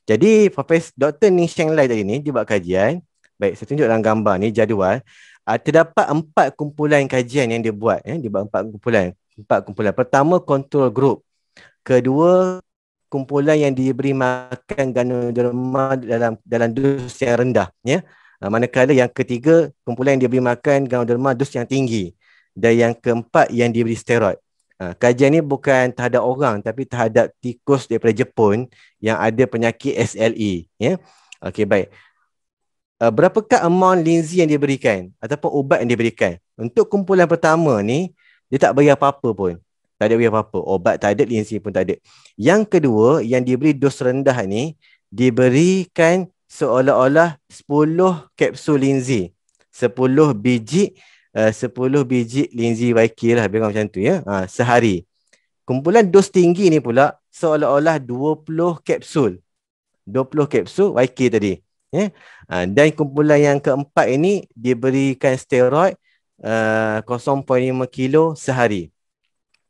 Jadi Profesor Dr. Ning Sheng Lai tadi ni dia buat kajian. Baik, saya tunjuk dalam gambar ni jadual. Terdapat 4 kumpulan kajian yang dia buat, dia buat 4 kumpulan. Pertama, control group. Kedua, kumpulan yang diberi makan ganoderma dalam dos yang rendah, ya. Manakala yang ketiga, kumpulan yang diberi makan ganoderma dos yang tinggi. Dan yang keempat yang diberi steroid. Kajian ni bukan terhadap orang tapi terhadap tikus daripada Jepun yang ada penyakit SLE, ya. Okey, baik. berapakah amount linzi yang diberikan ataupun ubat yang diberikan. Untuk kumpulan pertama ni, dia tak bagi apa-apa pun. Tak ada bagi apa-apa. Obat tak ada, linzi pun tak ada. Yang kedua, yang diberi dos rendah ni, diberikan seolah-olah 10 kapsul linzi. 10 biji 10 biji linzi YK lah, lebih macam tu ya. Sehari. Kumpulan dos tinggi ni pula seolah-olah 20 kapsul. 20 kapsul YK tadi. Ya. Dan kumpulan yang keempat ini diberikan steroid 0.5 kilo sehari.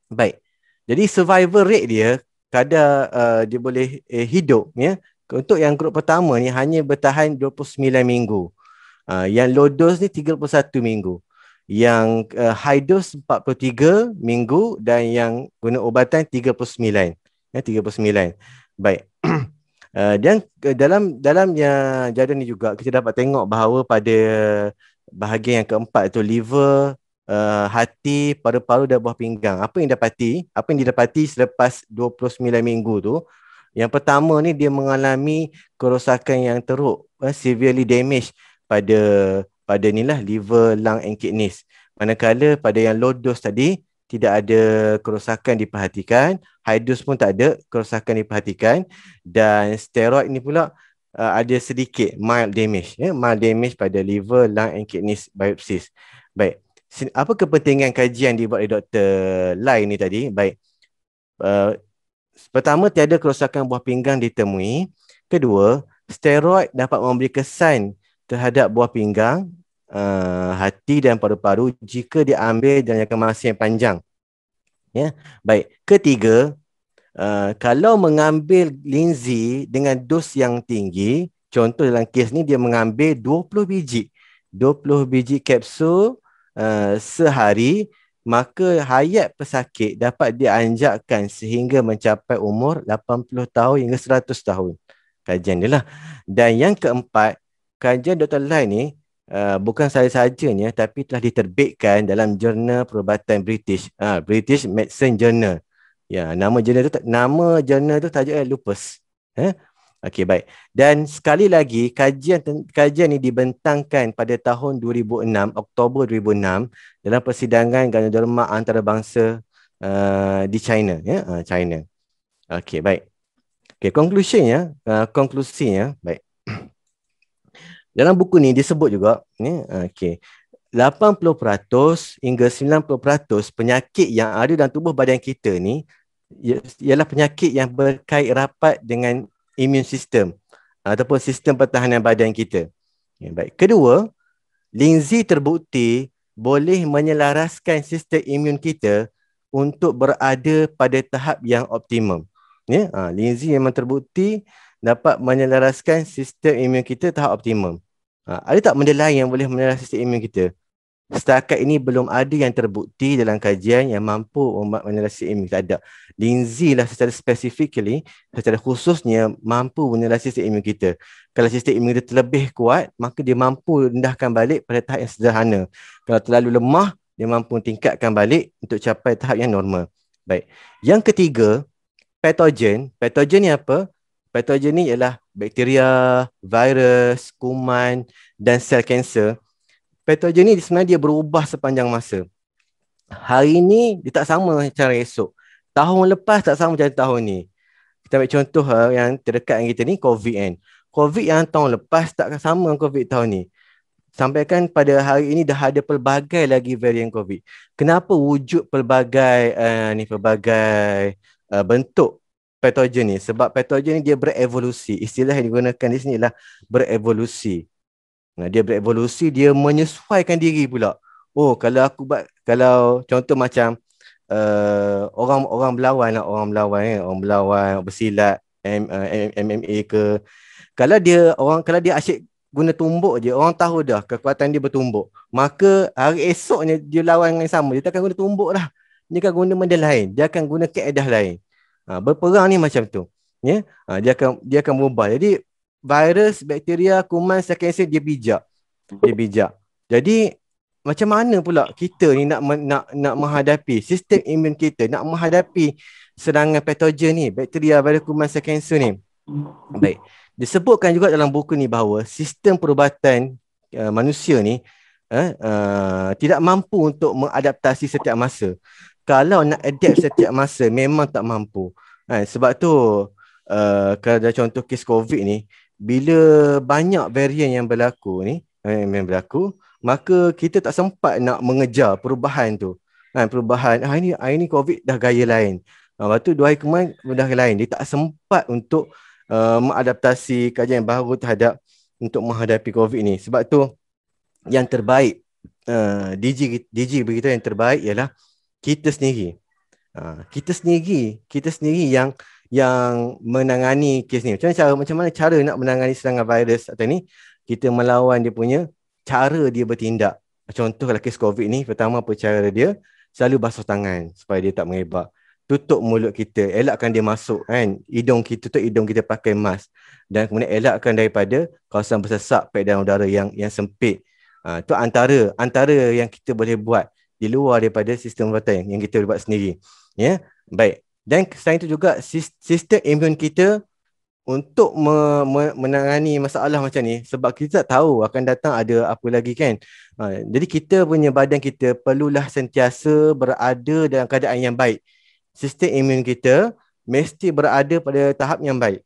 Baik. Jadi survival rate dia kadar dia boleh hidup ya. Untuk yang grup pertama ni hanya bertahan 29 minggu. Yang low dose ni 31 minggu. Yang high dose 43 minggu dan yang guna ubatan 39. Ya, 39. Baik. Dan dalamnya jadual ni juga kita dapat tengok bahawa pada bahagian yang keempat itu liver, hati, paru-paru dan buah pinggang. Apa yang didapati selepas 29 minggu tu? Yang pertama ni dia mengalami kerosakan yang teruk, severely damaged pada inilah liver, lung and kidneys. Manakala pada yang low dose tadi tidak ada kerosakan diperhatikan, high dose pun tak ada kerosakan diperhatikan, dan steroid ni pula ada sedikit mild damage, mild damage pada liver, lung and kidneys biopsies. Baik. Apa kepentingan kajian dibuat oleh Dr. Lai ni tadi? Baik. Pertama, tiada kerosakan buah pinggang ditemui. Kedua, steroid dapat memberi kesan terhadap buah pinggang, hati dan paru-paru jika diambil dalam jangka masa yang panjang. Ya. Baik. Ketiga, kalau mengambil linzi dengan dos yang tinggi, contoh dalam kes ni dia mengambil 20 biji kapsul sehari, maka hayat pesakit dapat dianjakkan sehingga mencapai umur 80 tahun hingga 100 tahun. Kajian dia lah. Dan yang keempat, kajian Dr. Lai ni bukan sajanya tapi telah diterbitkan dalam jurnal perubatan British, British Medicine Journal. Ya, nama jurnal tu tajuknya lupus. Okey, baik. Dan sekali lagi kajian ini dibentangkan pada tahun 2006, Oktober 2006 dalam persidangan ganoderma antarabangsa di China, ya, China. Okey, baik. Okey, konklusinya, baik. Dalam buku ni disebut juga, ya, okey. 80% hingga 90% penyakit yang ada dalam tubuh badan kita ni ialah penyakit yang berkait rapat dengan immune system ataupun sistem pertahanan badan kita. Ya, baik. Kedua, linzi terbukti boleh menyelaraskan sistem imun kita untuk berada pada tahap yang optimum. Ya, linzi memang terbukti dapat menyelaraskan sistem imun kita tahap optimum. Ada tak benda lain yang boleh menyelaraskan sistem imun kita? Setakat ini belum ada yang terbukti dalam kajian yang mampu menyelesaikan imun. Tak ada. Linzi lah secara khususnya mampu menyelesaikan imun kita. Kalau sistem imun kita terlebih kuat, maka dia mampu rendahkan balik pada tahap yang sederhana. Kalau terlalu lemah, dia mampu tingkatkan balik untuk capai tahap yang normal. Baik. Yang ketiga, patogen. Patogen ni apa? Patogen ni ialah bakteria, virus, kuman dan sel kanser. Patogen ni sebenarnya dia berubah sepanjang masa. Hari ni dia tak sama macam esok. Tahun lepas tak sama macam tahun ni. Kita ambil contoh yang terdekat dengan kita ni, COVID kan. COVID yang tahun lepas tak sama dengan COVID tahun ni. Sampaikan pada hari ini dah ada pelbagai lagi varian COVID. Kenapa wujud pelbagai bentuk patogen ni? Sebab patogen ni dia berevolusi. Istilah yang digunakan di sini ialah berevolusi. Dia berevolusi, dia menyesuaikan diri pula. Oh, kalau contoh macam orang berlawan bersilat, MMA ke. Kalau dia asyik guna tumbuk je, orang tahu dah kekuatan dia bertumbuk. Maka hari esoknya dia lawan yang sama, dia takkan guna tumbuk dah. Dia akan guna benda lain, dia akan guna kaedah lain. Berperang ni macam tu. Ya? Dia akan berubah. Jadi virus, bakteria, kuman, sel kanser dia bijak. Jadi macam mana pula kita ni nak menghadapi sistem imun kita, nak menghadapi serangan patogen ni, bakteria, virus, kuman, sel kanser ni? Baik. Disebutkan juga dalam buku ni bahawa sistem perubatan manusia ni tidak mampu untuk mengadaptasi setiap masa. Kalau nak adapt setiap masa memang tak mampu. Sebab tu kalau ada contoh kes COVID ni, bila banyak varian yang berlaku ni, maka kita tak sempat nak mengejar perubahan tu. Perubahan hari ni COVID dah gaya lain. Lepas tu 2 hari kemarin dah lain. Dia tak sempat untuk mengadaptasi kajian baru terhadap untuk menghadapi COVID ni. Sebab tu yang terbaik, DG beritahu yang terbaik ialah kita sendiri. Kita sendiri yang menangani kes ni. Macam mana cara nak menangani serangan virus atau ni? Kita melawan dia punya cara dia bertindak. Contoh kalau kes COVID ni, pertama apa cara dia? Selalu basuh tangan supaya dia tak mengebak. Tutup mulut kita, elakkan dia masuk kan. Tutup hidung kita pakai mask. Dan kemudian elakkan daripada kawasan bersesak peredaran udara yang sempit. Itu antara yang kita boleh buat di luar daripada sistem perubatan yang kita boleh buat sendiri. Ya, baik. Dan selain itu juga sistem imun kita untuk menangani masalah macam ni, sebab kita tak tahu akan datang ada apa lagi kan. Jadi kita punya badan kita perlulah sentiasa berada dalam keadaan yang baik. Sistem imun kita mesti berada pada tahap yang baik.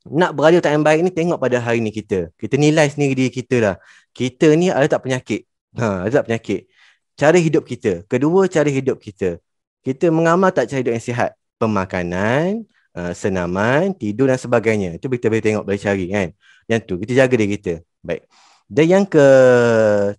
Nak berada tahap yang baik ni tengok pada hari ni kita nilai sendiri diri kita lah. Kita ni ada tak penyakit? Ada tak penyakit? Cara hidup kita. Kedua, cara hidup kita. Kita mengamal tak cara hidup yang sihat? Pemakanan, senaman, tidur dan sebagainya. Itu kita boleh tengok, boleh cari kan. Yang tu, kita jaga diri kita. Baik. Dan yang ke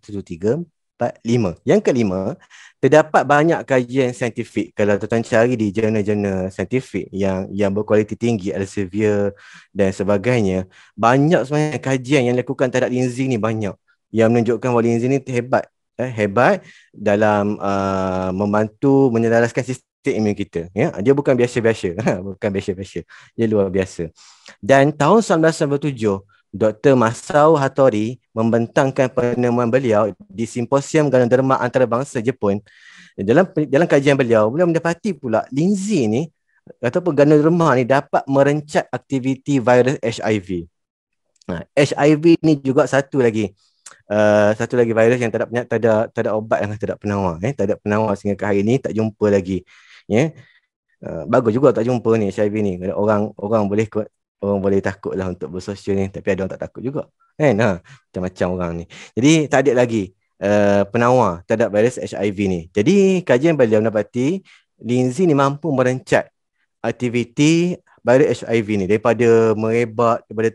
1, 2, 3, 4, 5. Yang kelima, terdapat banyak kajian saintifik. Kalau tuan-tuan cari di jurnal-jurnal saintifik yang berkualiti tinggi, Elsevier dan sebagainya, banyak sebenarnya kajian yang dilakukan terhadap linzing ni banyak. Yang menunjukkan bahawa linzing ni hebat dalam membantu menyelaraskan sistem imun kita. Ya? Dia bukan biasa-biasa. Bukan biasa-biasa. Dia luar biasa. Dan tahun 1997, Dr. Masao Hattori membentangkan penemuan beliau di Simposium Ganoderma Antarabangsa Jepun. Dalam kajian beliau mendapati pula linzing ni ataupun ganoderma ni dapat merencat aktiviti virus HIV. HIV ni juga satu lagi virus yang tak ada obat yang tak ada penawar. Tak ada penawar sehingga ke hari ni tak jumpa lagi. Bagus juga tak jumpa ni HIV ni. Orang boleh takut lah untuk bersosial ni, tapi ada orang tak takut juga kan. Macam-macam orang ni. Jadi tak ada lagi penawar terhadap virus HIV ni. Jadi kajian beliau mendapati linzing ni mampu merencat aktiviti virus HIV ni daripada merebak, daripada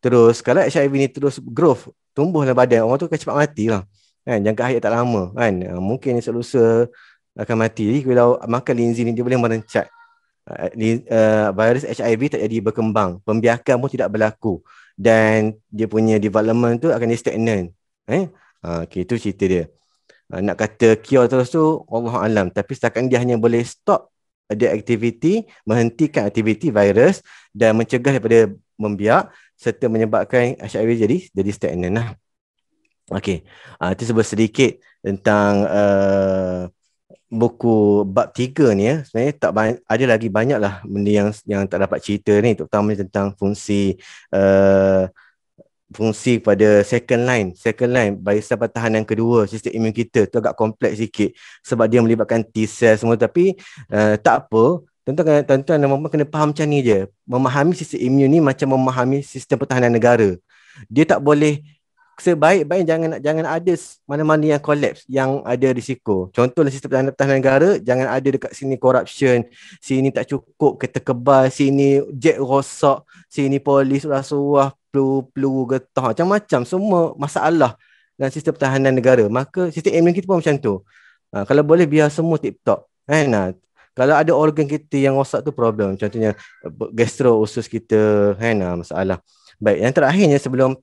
terus kalau HIV ni terus growth, tumbuh dalam badan orang tu akan cepat mati lah kan. Jangka hayat tak lama kan. Mungkin esok lusa akan mati. Jadi kalau makan linzing ni dia boleh merencat virus HIV tak jadi berkembang, pembiakan pun tidak berlaku dan dia punya development tu akan dia stagnan. Okay, itu cerita dia. Nak kata cure terus tu wallahu alam, tapi setakat dia hanya boleh stop ada aktiviti, menghentikan aktiviti virus dan mencegah daripada membiak serta menyebabkan HIV jadi stagnan lah. Okey, itu sedikit tentang buku bab 3 ni ya. Sebenarnya ada lagi banyaklah benda yang tak dapat cerita ni, terutama tentang fungsi pada second line barisan pertahanan kedua sistem imun kita tu agak kompleks sikit sebab dia melibatkan T-cell semua, tapi tak apa. Tuan-tuan kena faham macam ni je. Memahami sistem imun ni macam memahami sistem pertahanan negara. Dia tak boleh sebaik-baik jangan ada mana-mana yang collapse, yang ada risiko. Contohlah sistem pertahanan negara, jangan ada dekat sini corruption, sini tak cukup kereta kebal, sini jet rosak, sini polis rasuah, peluru getah, macam-macam semua masalah dalam sistem pertahanan negara. Maka sistem imun kita pun macam tu. Kalau boleh biar semua tip-top kan. Kalau ada organ kita yang rosak tu problem, contohnya gastro, usus kita kan, masalah. Baik, yang terakhirnya sebelum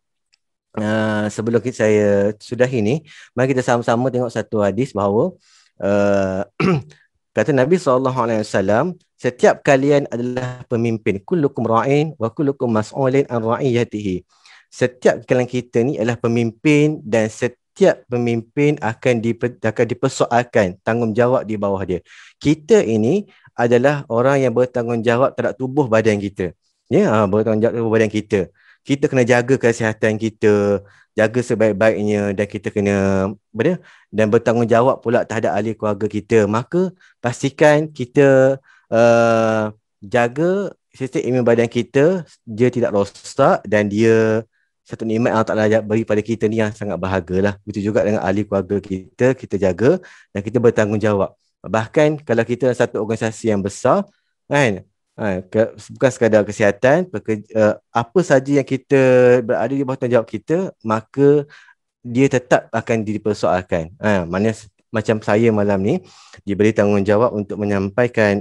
saya sudahi ni, mari kita sama-sama tengok satu hadis bahawa kata Nabi SAW, setiap kalian adalah pemimpin. Kullukum ra'in wa kullukum mas'ulin an ra'iyatihi. Setiap kalian kita ni adalah pemimpin dan setiap pemimpin akan dipersoalkan tanggungjawab di bawah dia. Kita ini adalah orang yang bertanggungjawab terhadap tubuh badan kita. bertanggungjawab kepada badan kita. Kita kena jaga kesihatan kita, jaga sebaik-baiknya, dan kita kena dan bertanggungjawab pula terhadap ahli keluarga kita. Maka pastikan kita jaga sistem imun badan kita, dia tidak rosak, dan dia satu nikmat yang Allah Ta'ala beri pada kita ni yang sangat berharga lah. Begitu juga dengan ahli keluarga kita jaga dan kita bertanggungjawab. Bahkan kalau kita satu organisasi yang besar, kan, bukan sekadar kesihatan, apa saja yang kita berada di bawah tanggungjawab kita, maka dia tetap akan dipersoalkan. Maknanya macam saya malam ni diberi tanggungjawab untuk menyampaikan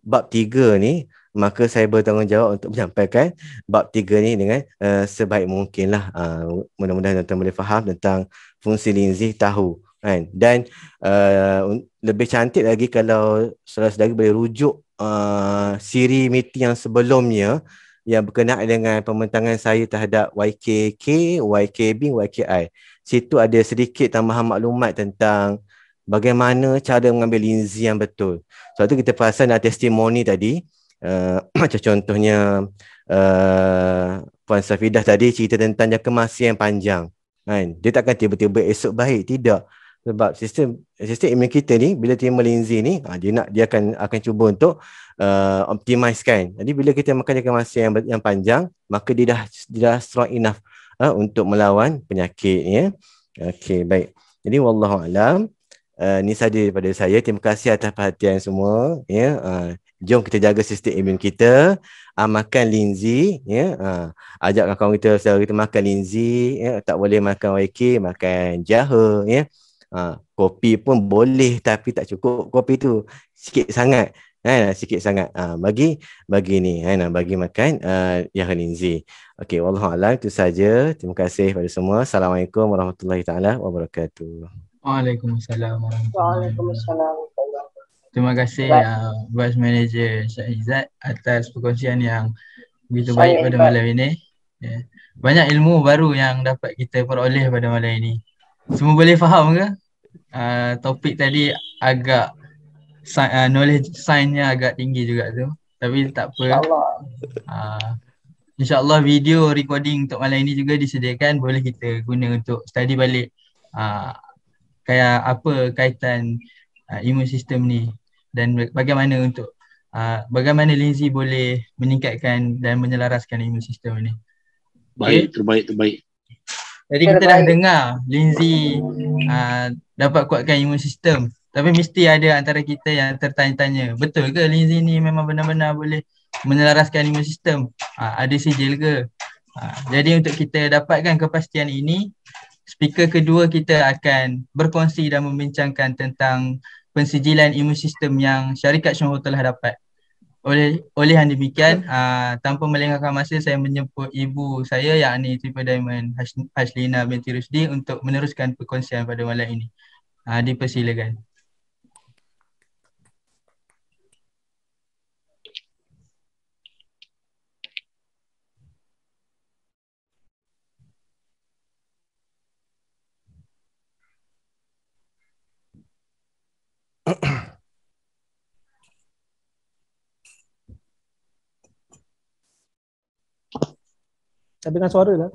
bab 3 ni, maka saya bertanggungjawab untuk menyampaikan bab 3 ni dengan sebaik mungkin lah. Mudah-mudahan tuan-tuan boleh faham tentang fungsi linzi tahu, kan? Dan lebih cantik lagi kalau saudara-saudara boleh rujuk siri meeting yang sebelumnya yang berkenaan dengan pembentangan saya terhadap YKK, YKB, YKI. Situ ada sedikit tambahan maklumat tentang bagaimana cara mengambil linzi yang betul. Sebab tu kita perasan dalam testimoni tadi, macam contohnya Puan Safidah tadi cerita tentang jangka masa yang panjang, kan? Dia takkan tiba-tiba esok baik, tidak. Sebab sistem imun kita ni bila terima linzi ni, dia akan cuba untuk optimizekan. Jadi bila kita makan jangka masa yang panjang, maka dia dah strong enough untuk melawan penyakit, ya. Okey, baik. Jadi wallahu alam. Ni saja daripada saya. Terima kasih atas perhatian semua, ya. Jom kita jaga sistem imun kita, makan linzi, ya. Ajak kawan kita, saudara kita makan linzi, ya. Tak boleh makan YK, makan jahe, ya. Kopi pun boleh, tapi tak cukup kopi tu, sikit sangat, sikit sangat. Bagi ni, bagi makan jahe linzi. Okey, wallahu a'lam. Itu saja. Terima kasih kepada semua. Assalamualaikum warahmatullahi taala wabarakatuh. Waalaikumsalam warahmatullahi wabarakatuh. Waalaikumsalam. Terima kasih Vice Manager Syahizat atas perkongsian yang begitu Saya baik pada malam ini. Banyak ilmu baru yang dapat kita peroleh pada malam ini. Semua boleh faham ke? Topik tadi agak knowledge science-nya agak tinggi juga tu. Tapi tak apa. InsyaAllah video recording untuk malam ini juga disediakan. Boleh kita guna untuk study balik kayak apa kaitan imun sistem ni dan bagaimana untuk bagaimana linzi boleh meningkatkan dan menyelaraskan imun sistem ni. Baik, terbaik. Jadi kita dah dengar linzi dapat kuatkan imun sistem. Tapi mesti ada antara kita yang tertanya-tanya, betul ke linzi ni memang benar-benar boleh menyelaraskan imun sistem? Ada sijil ke? Jadi untuk kita dapatkan kepastian ini, speaker kedua kita akan berkongsi dan membincangkan tentang pensijilan imun sistem yang syarikat Syonghor telah dapat. Oleh yang demikian, tanpa melengahkan masa, saya menjemput ibu saya yakni Triple Diamond Hashlina binti Rusdi untuk meneruskan perkongsian pada malam ini. Dipersilakan. Tak dengar suara lah.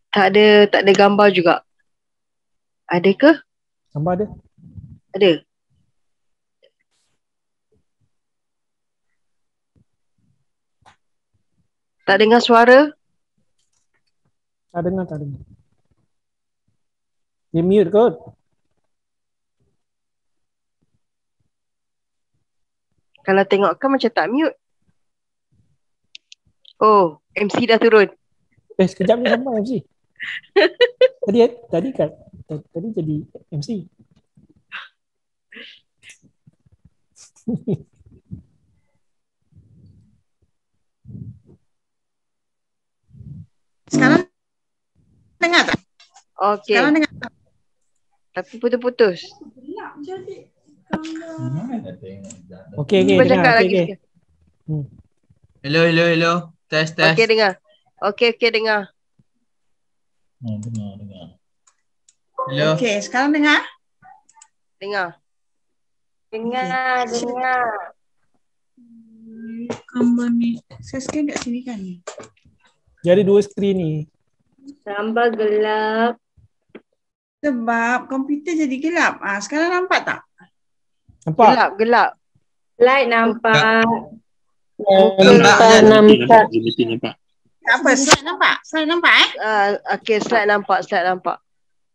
Tak ada gambar juga. Ada ke? Gambar ada? Ada. Tak dengar suara? Tak dengar. Dia mute kot. Kalau tengok kan macam tak mute. Oh, MC dah turun. Sekejap ni sama MC. Tadi jadi MC. Sekarang dengar tak? Okey. Sekarang dengar tak? Tapi putus-putus. Okey, Cuba cakap lagi okey. sikit. Hello. Test. Okey, dengar. Okey, dengar. Dengar. Hello. Okey, sekarang dengar? Dengar. Gambar ni. Saya scan kat sini kan. Jadi 2 skrin ni. Tambah gelap. Sebab komputer jadi gelap. Sekarang nampak tak? Nampak? Gelap. Slide nampak. Nampak. Zoom nampak. Tak apa, slide nampak? Slide nampak Okey, slide nampak.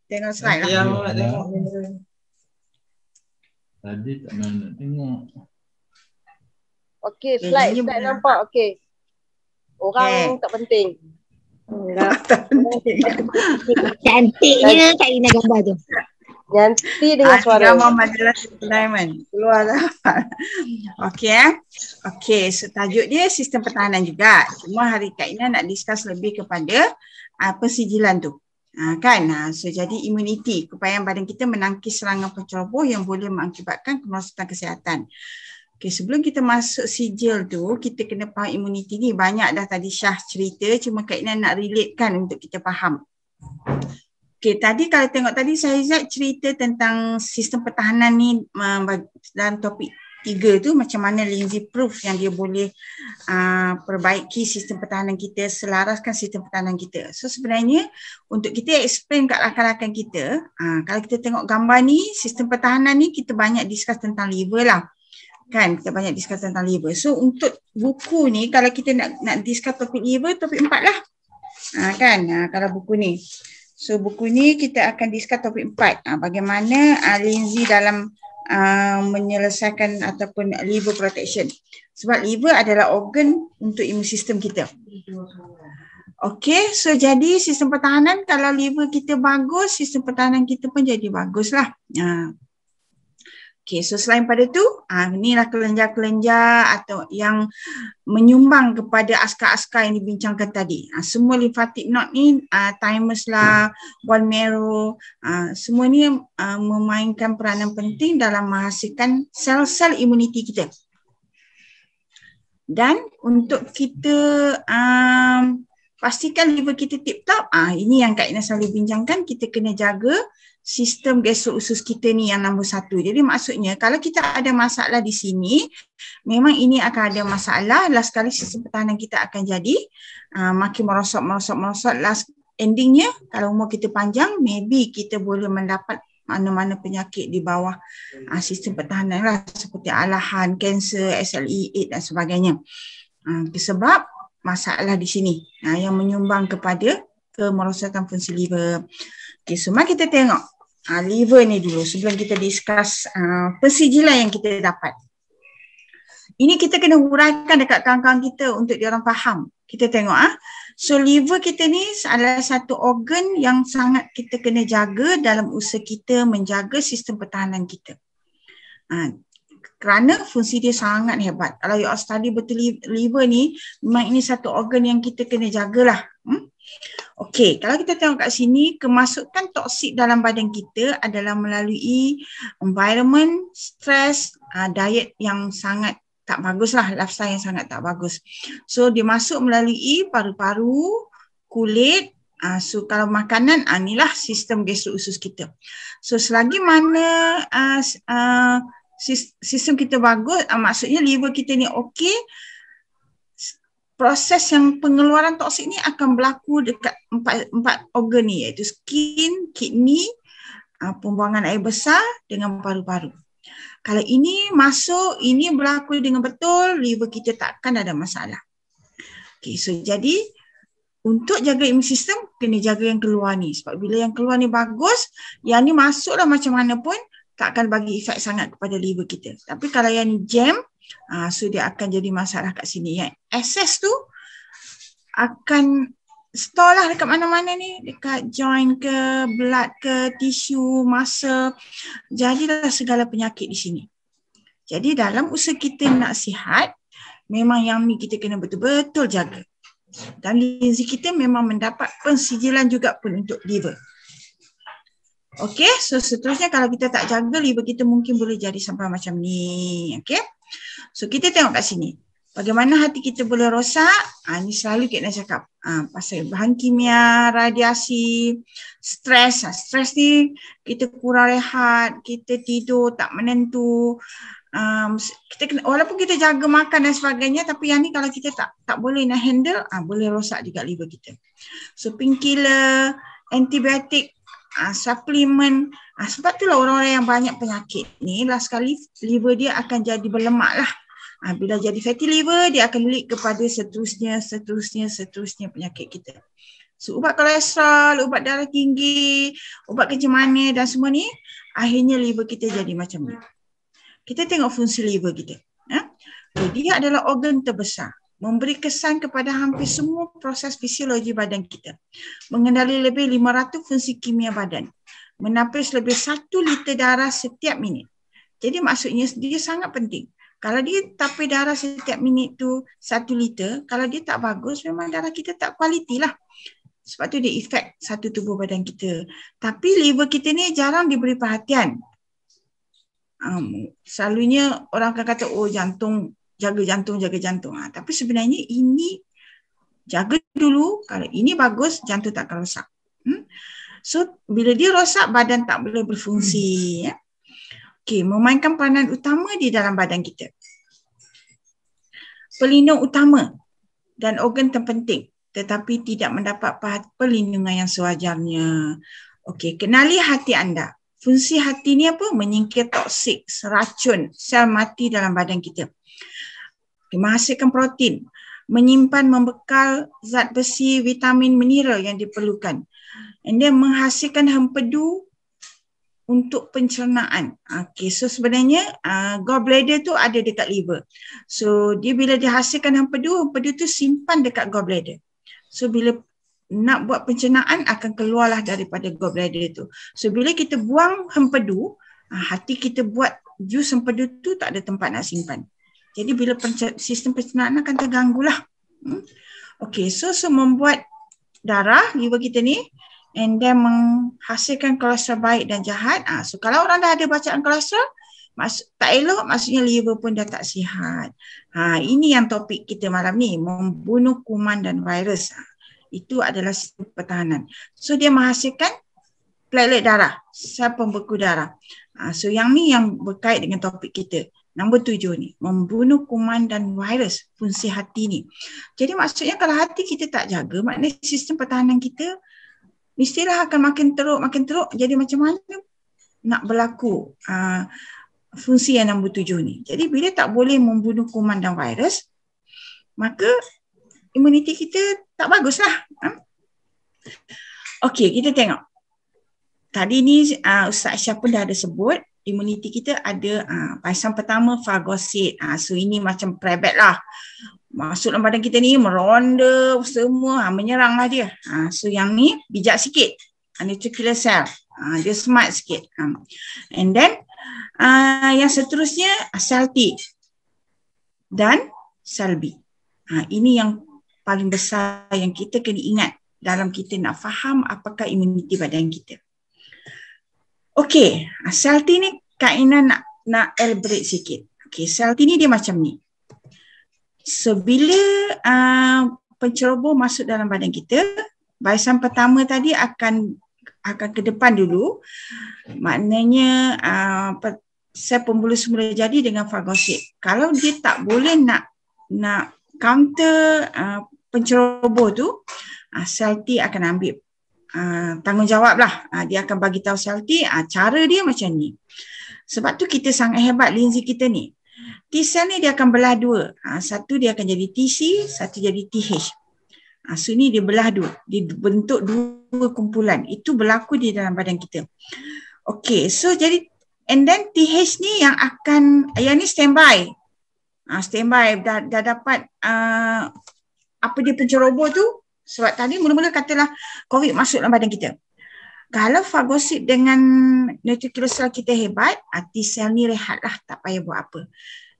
Tengok slide lah. Yang nak tengok. Tadi tak nak tengok. Okey, slide nampak. Okey. Orang tak penting. Tak penting. Cantiknya Kak Ina gambar tu. Nanti dengan suara. Gambar majalah Diamond. Keluar dah. Okey. Okey, so tajuk dia sistem pertahanan juga. Cuma hari Kak Ina nak discuss lebih kepada pensijilan tu. So jadi imuniti, keupayaan badan kita menangkis serangan penceroboh yang boleh mengakibatkan kemerosotan kesihatan. Okay, sebelum kita masuk sijil tu, kita kena faham imuniti ni. Banyak dah tadi Syah cerita, cuma Kak Ina nak relatekan untuk kita faham. Okay, tadi kalau tengok tadi Saizat cerita tentang sistem pertahanan ni dalam topik 3 tu, macam mana Lindsay proof yang dia boleh perbaiki sistem pertahanan kita, selaraskan sistem pertahanan kita. So sebenarnya untuk kita explain kat rakan-rakan kita, kalau kita tengok gambar ni, sistem pertahanan ni kita banyak discuss tentang liver lah. Kan, kita banyak discuss tentang liver. So untuk buku ni, kalau kita nak discuss topik liver, topik 4 lah. Kalau buku ni. So buku ni kita akan discuss topik 4. Bagaimana Lindsay dalam menyelesaikan ataupun liver protection. Sebab liver adalah organ untuk imun sistem kita. Okey, so jadi sistem pertahanan, kalau liver kita bagus, sistem pertahanan kita pun jadi bagus lah. Okay, so selain pada tu, inilah kelenjar-kelenjar atau yang menyumbang kepada askar-askar yang dibincangkan tadi. Semua lymphatic node ni, thymus lah, bone marrow, semua ni memainkan peranan penting dalam menghasilkan sel-sel imuniti kita. Dan untuk kita pastikan liver kita tip-top, ini yang Kak Ina selalu bincangkan, kita kena jaga sistem gastro-usus kita ni yang nombor 1. Jadi maksudnya kalau kita ada masalah di sini, memang ini akan ada masalah. Last kali sistem pertahanan kita akan jadi makin merosot. Last endingnya kalau umur kita panjang, maybe kita boleh mendapat mana-mana penyakit di bawah sistem pertahanan lah, seperti alahan, kanser, SLE, AIDS dan sebagainya. Sebab masalah di sini yang menyumbang kepada kemerosotan fungsi liver. Okay, so mari kita tengok liver ni dulu sebelum kita discuss pensijilan yang kita dapat. Ini kita kena huraikan dekat kawan-kawan kita untuk diorang faham. Kita tengok so liver kita ni adalah satu organ yang sangat kita kena jaga dalam usaha kita menjaga sistem pertahanan kita. Kerana fungsi dia sangat hebat. Kalau you all study betul liver ni, memang ini satu organ yang kita kena jagalah. Okey, kalau kita tengok kat sini, kemasukan toksik dalam badan kita adalah melalui environment, stress, diet yang sangat tak bagus lah, lifestyle yang sangat tak bagus. So dia masuk melalui paru-paru, kulit. So kalau makanan, inilah sistem gastro-usus kita. So selagi mana sistem kita bagus, maksudnya liver kita ni okey, proses yang pengeluaran toksik ni akan berlaku dekat empat organ ni, iaitu skin, kidney, pembuangan air besar dengan paru-paru. Kalau ini masuk, ini berlaku dengan betul, liver kita takkan ada masalah. Okay, so jadi untuk jaga imun sistem, kena jaga yang keluar ni. Sebab bila yang keluar ni bagus, yang ni masuklah macam mana pun, tak akan bagi efek sangat kepada liver kita. Tapi kalau yang ni jam, so dia akan jadi masalah kat sini. Yang excess tu akan store lah dekat mana-mana ni, dekat joint ke, blood ke, tisu, muscle. Jadilah segala penyakit di sini. Jadi dalam usaha kita nak sihat, memang yang ni kita kena betul-betul jaga. Dan Lindsay kita memang mendapat pensijilan juga pun untuk liver. Okey, so seterusnya kalau kita tak jaga, liver kita mungkin boleh jadi sampai macam ni. Okey. So kita tengok kat sini. Bagaimana hati kita boleh rosak? Ini selalu kita cakap pasal bahan kimia, radiasi, stres. Stres ni kita kurang rehat, kita tidur tak menentu. Walaupun kita jaga makan dan sebagainya, tapi yang ni kalau kita tak boleh nak handle, boleh rosak juga liver kita. So painkiller, antibiotik, suplemen. Sebab itulah orang-orang yang banyak penyakit ni, last sekali liver dia akan jadi berlemak lah. Bila jadi fatty liver, dia akan lead kepada seterusnya penyakit kita. So ubat kolesterol, ubat darah tinggi, ubat kencing manis dan semua ni, akhirnya liver kita jadi macam ni. Kita tengok fungsi liver kita. Dia adalah organ terbesar. Memberi kesan kepada hampir semua proses fisiologi badan kita. Mengendali lebih 500 fungsi kimia badan. Menapis lebih 1 liter darah setiap minit. Jadi maksudnya dia sangat penting. Kalau dia tapis darah setiap minit tu 1 liter, kalau dia tak bagus, memang darah kita tak kualiti lah. Sebab tu dia efek satu tubuh badan kita. Tapi liver kita ni jarang diberi perhatian. Selalunya orang akan kata, oh jantung, jaga jantung. Tapi sebenarnya ini jaga dulu. Kalau ini bagus, jantung tak akan rosak. So bila dia rosak, badan tak boleh berfungsi. Okey, memainkan peranan utama di dalam badan kita. Pelindung utama dan organ terpenting, tetapi tidak mendapat perlindungan yang sewajarnya. Okey, kenali hati anda. Fungsi hati ni apa? Menyingkir toksik, racun, sel mati dalam badan kita. Menghasilkan protein, menyimpan, membekal zat besi, vitamin, mineral yang diperlukan. And then menghasilkan hempedu untuk pencernaan. Okay, so sebenarnya gallbladder tu ada dekat liver. So dia bila dihasilkan hempedu tu simpan dekat gallbladder. So bila nak buat pencernaan akan keluarlah daripada gallbladder tu. So bila kita buang hempedu, hati kita buat jus hempedu tu tak ada tempat nak simpan. Jadi bila sistem pencernaan akan terganggulah. Okay, so membuat darah liver kita ni and then menghasilkan kolesterol baik dan jahat. So kalau orang dah ada bacaan kolesterol, tak elok, maksudnya liver pun dah tak sihat. Ini yang topik kita malam ni, membunuh kuman dan virus. Itu adalah sistem pertahanan. So dia menghasilkan platelet darah, sel pembeku darah. So yang ni yang berkait dengan topik kita. Nombor 7 ni, membunuh kuman dan virus, fungsi hati ni. Jadi maksudnya kalau hati kita tak jaga, maknanya sistem pertahanan kita mestilah akan makin teruk. Jadi macam mana nak berlaku fungsi yang nombor 7 ni. Jadi bila tak boleh membunuh kuman dan virus, maka imuniti kita tak baguslah. Okey, kita tengok. Tadi ni Ustaz Aisyah pun dah ada sebut, imuniti kita ada barisan pertama fagosit. So ini macam prebet lah. Masuk dalam badan kita ni meronda semua, menyeranglah dia. So yang ni bijak sikit. Neutrophil cell. Dia smart sikit. And then yang seterusnya sel T dan sel B. Ini yang paling besar yang kita kena ingat dalam kita nak faham apakah imuniti badan kita. Okey, sel T ni Kak Ina nak elaborate sikit. Okey, sel T ni dia macam ni. So bila penceroboh masuk dalam badan kita, barisan pertama tadi akan ke depan dulu. Maknanya sel pembuluh semula jadi dengan fagosit. Kalau dia tak boleh nak counter penceroboh tu, sel T akan ambil tanggungjawab lah. Dia akan bagi tahu sel T cara dia macam ni. Sebab tu kita sangat hebat linzi kita ni. T cell ni dia akan belah dua. Satu dia akan jadi TC, satu jadi TH. So ni dia belah dua. Dia bentuk dua kumpulan. Itu berlaku di dalam badan kita. Okay, so jadi and then TH ni yang ni standby. Standby dah dapat apa dia penceroboh tu. Sebab tadi mula-mula katalah COVID masuk dalam badan kita. Kalau fagosit dengan neutrophil cell kita hebat, T cell ni rehat lah, tak payah buat apa.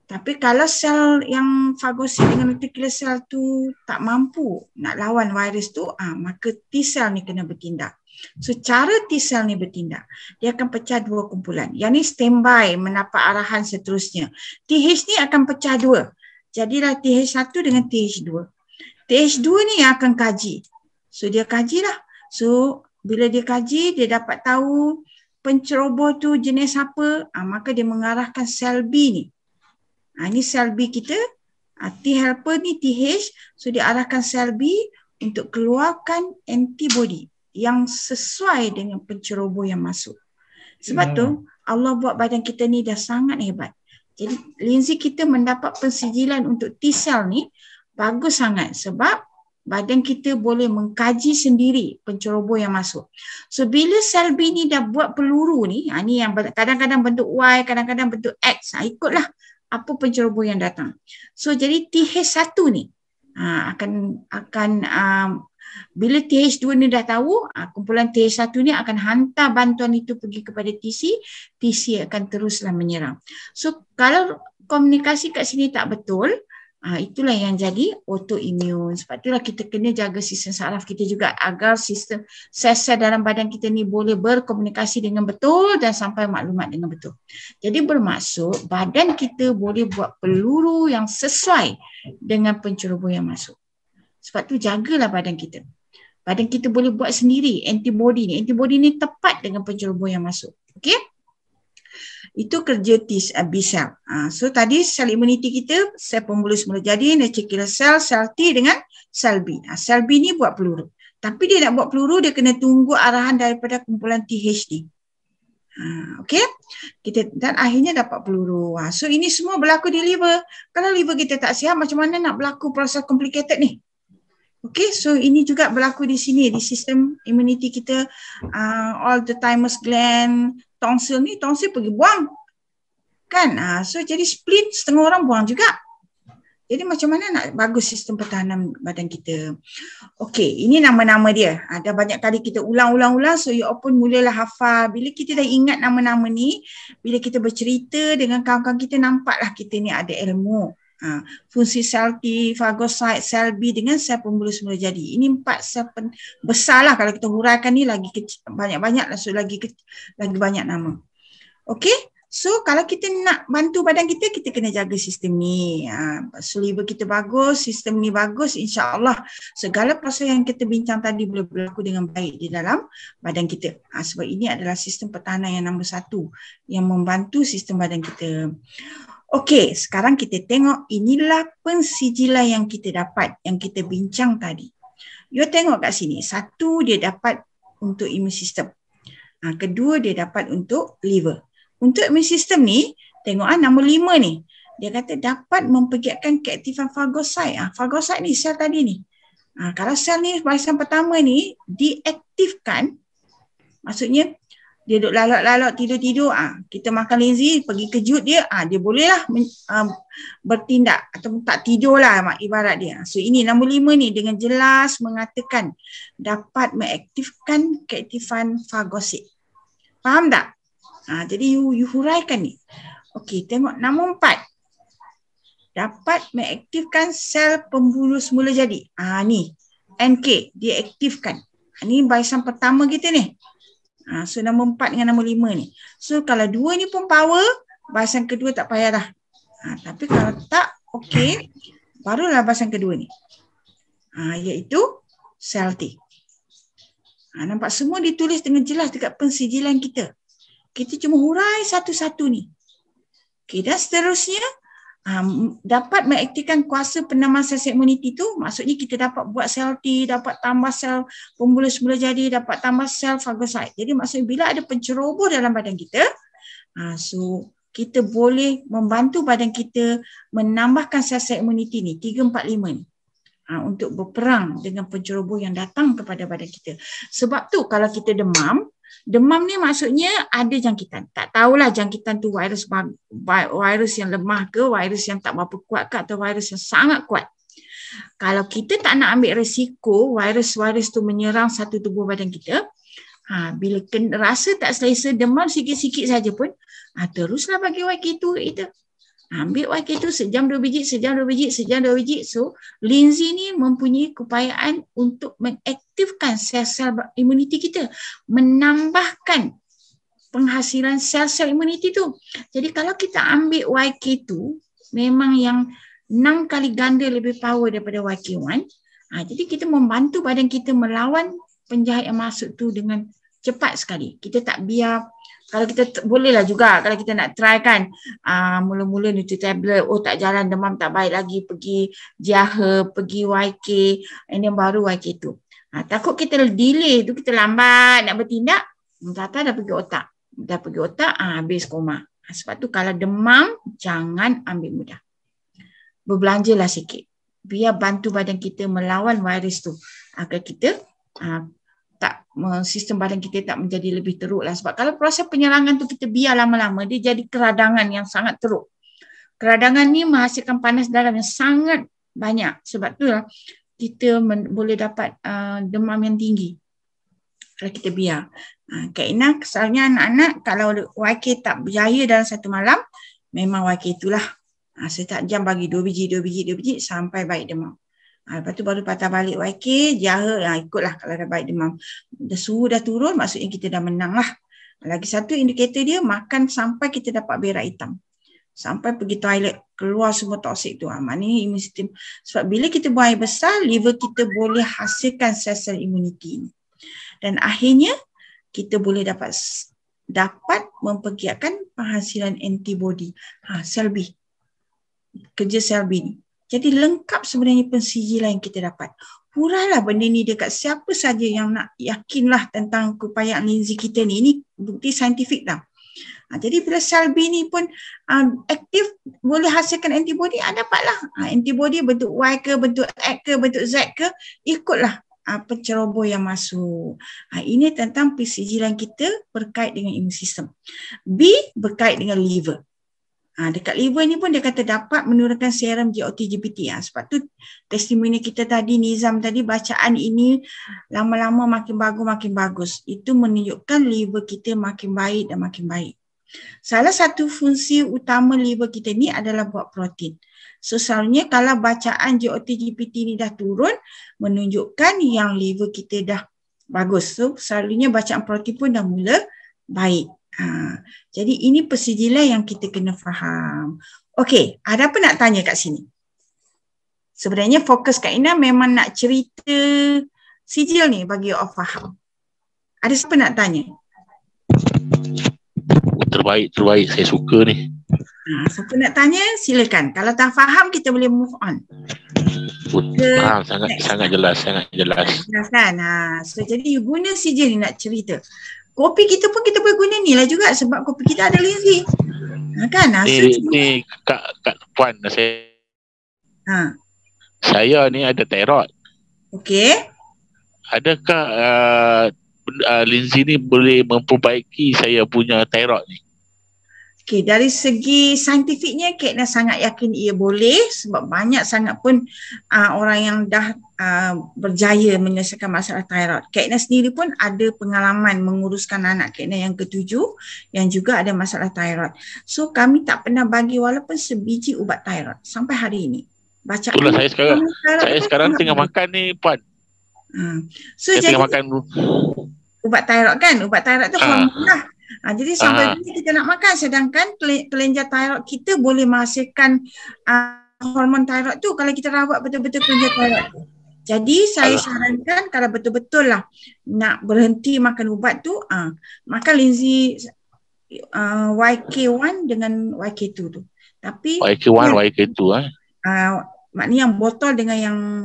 Tapi kalau sel yang fagosit dengan neutrophil cell tu tak mampu nak lawan virus tu, maka T cell ni kena bertindak. So cara T cell ni bertindak, dia akan pecah dua kumpulan. Yang ni standby menapak arahan seterusnya. TH ni akan pecah dua. jadilah TH1 dengan TH2. TH2 ni yang akan kaji. So dia kajilah. So bila dia kaji, dia dapat tahu penceroboh tu jenis apa, maka dia mengarahkan sel B ni. Ini sel B kita, T helper ni TH, so dia arahkan sel B untuk keluarkan antibody yang sesuai dengan penceroboh yang masuk. Sebab tu Allah buat badan kita ni dah sangat hebat. Jadi linzi kita mendapat pensijilan untuk T cell ni bagus sangat sebab badan kita boleh mengkaji sendiri penceroboh yang masuk. So bila sel B ni dah buat peluru ni, ni yang kadang-kadang bentuk Y, kadang-kadang bentuk X, ikutlah apa penceroboh yang datang. So jadi TH1 ni bila TH2 ni dah tahu, kumpulan TH1 ni akan hantar bantuan itu pergi kepada TC, TC akan teruslah menyerang. So kalau komunikasi kat sini tak betul, itulah yang jadi autoimmune. Sebab itulah kita kena jaga sistem saraf kita juga agar sistem sel-sel dalam badan kita ni boleh berkomunikasi dengan betul dan sampai maklumat dengan betul. Jadi bermaksud badan kita boleh buat peluru yang sesuai dengan penceroboh yang masuk. Sebab tu jagalah badan kita. Badan kita boleh buat sendiri antibody ni. Antibody ni tepat dengan penceroboh yang masuk. Okey? Itu kerja B cell. So tadi sel imuniti kita, sel pembuluh semula jadi, natural killer cell, sel T dengan sel B. Sel B ni buat peluru. Tapi dia nak buat peluru, dia kena tunggu arahan daripada kumpulan TH ni. Okey? Dan akhirnya dapat peluru. So ini semua berlaku di liver. Kalau liver kita tak sihat, macam mana nak berlaku proses complicated ni? Okey, so ini juga berlaku di sini, di sistem imuniti kita, all the thymus gland, tonsil ni, tonsil pergi buang. Kan? So jadi spleen setengah orang buang juga. Jadi macam mana nak bagus sistem pertahanan badan kita. Okey, ini nama-nama dia. Ada banyak kali kita ulang-ulang-ulang, so you pun mulalah hafal. Bila kita dah ingat nama-nama ni, bila kita bercerita dengan kawan-kawan kita, nampaklah kita ni ada ilmu. Fungsi sel T, fagosit, sel B dengan sel pembuluh semula jadi. Ini 4 sel besarlah kalau kita huraikan ni lagi kecil, banyak-banyak lah, so lagi banyak nama. Okey, so kalau kita nak bantu badan kita, kita kena jaga sistem ni. So liver kita bagus, sistem ni bagus, insya-Allah segala proses yang kita bincang tadi boleh berlaku dengan baik di dalam badan kita. Sebab ini adalah sistem pertahanan yang nombor 1 yang membantu sistem badan kita. Okey, sekarang kita tengok inilah pensijilan yang kita dapat, yang kita bincang tadi. You tengok kat sini, 1 dia dapat untuk immune system. Kedua dia dapat untuk liver. Untuk immune system ni, tengok nombor 5 ni. Dia kata dapat mempergiatkan keaktifan fagosit. Fagosit ni sel tadi ni. Kalau sel ni barisan pertama ni diaktifkan, maksudnya dia duduk lalok-lalok, tidur-tidur, kita makan linzi, pergi kejut dia, dia bolehlah bertindak atau tak tidur lah ibarat dia. So ini nombor 5 ni dengan jelas mengatakan dapat mengaktifkan keaktifan fagosit. Faham tak? Jadi you huraikan ni. Okey, tengok nombor 4. Dapat mengaktifkan sel pembuluh semula jadi. Ni, NK, dia aktifkan. Ni barisan pertama kita ni. So nombor 4 dengan nombor 5 ni. So kalau 2 ni pun power, barisan kedua tak payah dah. Tapi kalau tak, okey, barulah barisan kedua ni. Iaitu sel T. Nampak semua ditulis dengan jelas dekat pensijilan kita. Kita cuma hurai satu-satu ni. Okey, dan seterusnya dapat mengaktifkan kuasa penambahan sel imuniti tu, maksudnya kita dapat buat sel T, dapat tambah sel pembuluh semula jadi, dapat tambah sel fagosit. Jadi maksudnya bila ada penceroboh dalam badan kita, so kita boleh membantu badan kita menambahkan sel imuniti ni, 3, 4, 5 ni. Untuk berperang dengan penceroboh yang datang kepada badan kita. Sebab tu kalau kita demam ni maksudnya ada jangkitan. Tak tahulah jangkitan tu virus yang lemah ke, virus yang tak berapa kuat ke, atau virus yang sangat kuat. Kalau kita tak nak ambil risiko virus-virus tu menyerang satu tubuh badan kita, bila rasa tak selesa, demam sikit-sikit saja pun, teruslah bagi YK2 kita. Ambil YK2 sejam 2 biji, sejam 2 biji, sejam 2 biji. So, linzi ni mempunyai keupayaan untuk mengaktifkan sel-sel imuniti kita, menambahkan penghasilan sel-sel imuniti tu. Jadi kalau kita ambil YK2, memang yang 6 kali ganda lebih power daripada YK1. Jadi kita membantu badan kita melawan penjahat yang masuk tu dengan cepat sekali. Kita tak biar, kalau kita bolehlah juga kalau kita nak try kan, mula-mula nutri tablet, tak jalan, demam tak baik lagi, pergi Jaha, pergi YK, and then baru YK tu. Takut kita delay tu, kita lambat nak bertindak, data dah pergi otak. Habis koma. Sebab tu kalau demam, jangan ambil mudah. Berbelanjalah sikit. Biar bantu badan kita melawan virus tu. Agar kita sistem badan kita tak menjadi lebih teruk lah. Sebab kalau proses penyerangan tu kita biar lama-lama, dia jadi keradangan yang sangat teruk. Keradangan ni menghasilkan panas dalam yang sangat banyak. Sebab tu lah kita boleh dapat demam yang tinggi kalau kita biar. Kak Ina, kesalnya anak-anak kalau YK tak berjaya dalam satu malam, memang YK itulah. Setiap jam bagi 2 biji sampai baik demam. Lepas tu baru patah balik YK, Jaha, ikutlah kalau dah baik demam. Suhu dah turun, maksudnya kita dah menang lah. Lagi satu indikator dia, makan sampai kita dapat berak hitam. Sampai pergi toilet, keluar semua toksik tu. Maknanya imun sistem. Sebab bila kita buang air besar, liver kita boleh hasilkan sel-sel imuniti ni. Dan akhirnya, kita boleh dapat mempergiatkan penghasilan antibody. Sel B. Kerja sel B ni. Jadi lengkap sebenarnya pensijilan yang kita dapat. Hurailah benda ni dekat siapa saja yang nak yakinlah tentang keupayaan Lindsay kita ni. Ini bukti saintifik dah. Jadi bila sel B ni pun aktif, boleh hasilkan antibody, dapatlah. Antibody bentuk Y ke, bentuk X ke, bentuk Z ke, ikutlah penceroboh yang masuk. Ini tentang pensijilan kita berkait dengan imun sistem. B berkait dengan liver. Dekat liver ni pun dia kata dapat menurunkan serum GOT-GPT. Sebab tu testimoni kita tadi, Nizam tadi, bacaan ini lama-lama makin bagus. Itu menunjukkan liver kita makin baik dan makin baik. Salah satu fungsi utama liver kita ni adalah buat protein. So selalunya kalau bacaan GOT-GPT ni dah turun, menunjukkan yang liver kita dah bagus. So selalunya bacaan protein pun dah mula baik. Jadi ini persijilan yang kita kena faham. Okey, ada apa nak tanya kat sini? Sebenarnya fokus Kak Ina memang nak cerita sijil ni bagi orang faham. Ada siapa nak tanya? Terbaik. Saya suka ni. Siapa nak tanya, silakan. Kalau tak faham, kita boleh move on. Faham, sangat jelas. Jelas kan? So jadi you guna sijil ni nak cerita. Kopi kita pun kita boleh guna ni lah juga sebab kopi kita ada Lindsay. Kan? Ni Kak Puan, saya ni ada thyroid. Okey. Adakah Lindsay ni boleh memperbaiki saya punya thyroid ni? Okey, dari segi saintifiknya Kak Ina sangat yakin ia boleh sebab banyak sangat pun orang yang dah berjaya menyelesaikan masalah thyroid. Kak Ina sendiri pun ada pengalaman menguruskan anak Kak Ina yang ke-7 yang juga ada masalah thyroid. So kami tak pernah bagi walaupun sebiji ubat thyroid sampai hari ini. Bacaan itulah saya sekarang tengah makan ni Puan. So saya jadi tengah makan ubat thyroid kan? Ubat thyroid tu hormon lah. Jadi sampai bila kita nak makan, sedangkan kelenjar thyroid kita boleh menghasilkan hormon thyroid tu kalau kita rawat betul-betul kelenjar thyroid tu. Jadi saya sarankan kalau betul-betul lah nak berhenti makan ubat tu, makan Lindsay YK1 dengan YK2 tu. Tapi YK1, YK2 maknanya yang botol dengan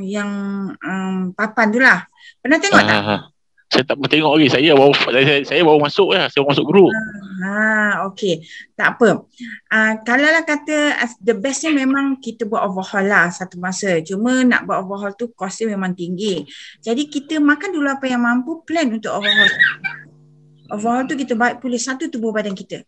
yang papan tu lah. Pernah tengok tak? Saya tak pernah tengok lagi. Saya baru masuk lah. Saya baru masuk grup. Okey. Tak apa. Kalau lah kata the bestnya memang kita buat overhaul lah satu masa. Cuma nak buat overhaul tu kosnya memang tinggi. Jadi kita makan dulu apa yang mampu, plan untuk overhaul. Overhaul tu kita baik pulih satu tubuh badan kita.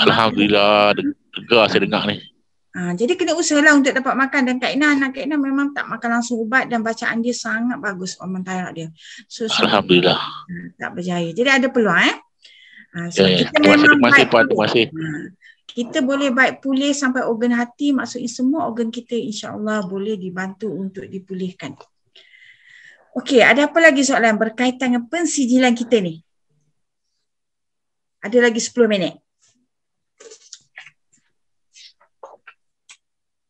Alhamdulillah. Lega saya dengar ni. Jadi kena usahalah untuk dapat makan. Dan anak Kak Ina memang tak makan langsung ubat dan bacaan dia sangat bagus hormon thyroid dia. So, alhamdulillah. Tak berjaya. Jadi ada peluang kita memang terima kasih. Kita boleh baik pulih sampai organ hati. Maksudnya semua organ kita insya-Allah boleh dibantu untuk dipulihkan. Okey, ada apa lagi soalan berkaitan dengan pensijilan kita ni? Ada lagi 10 minit.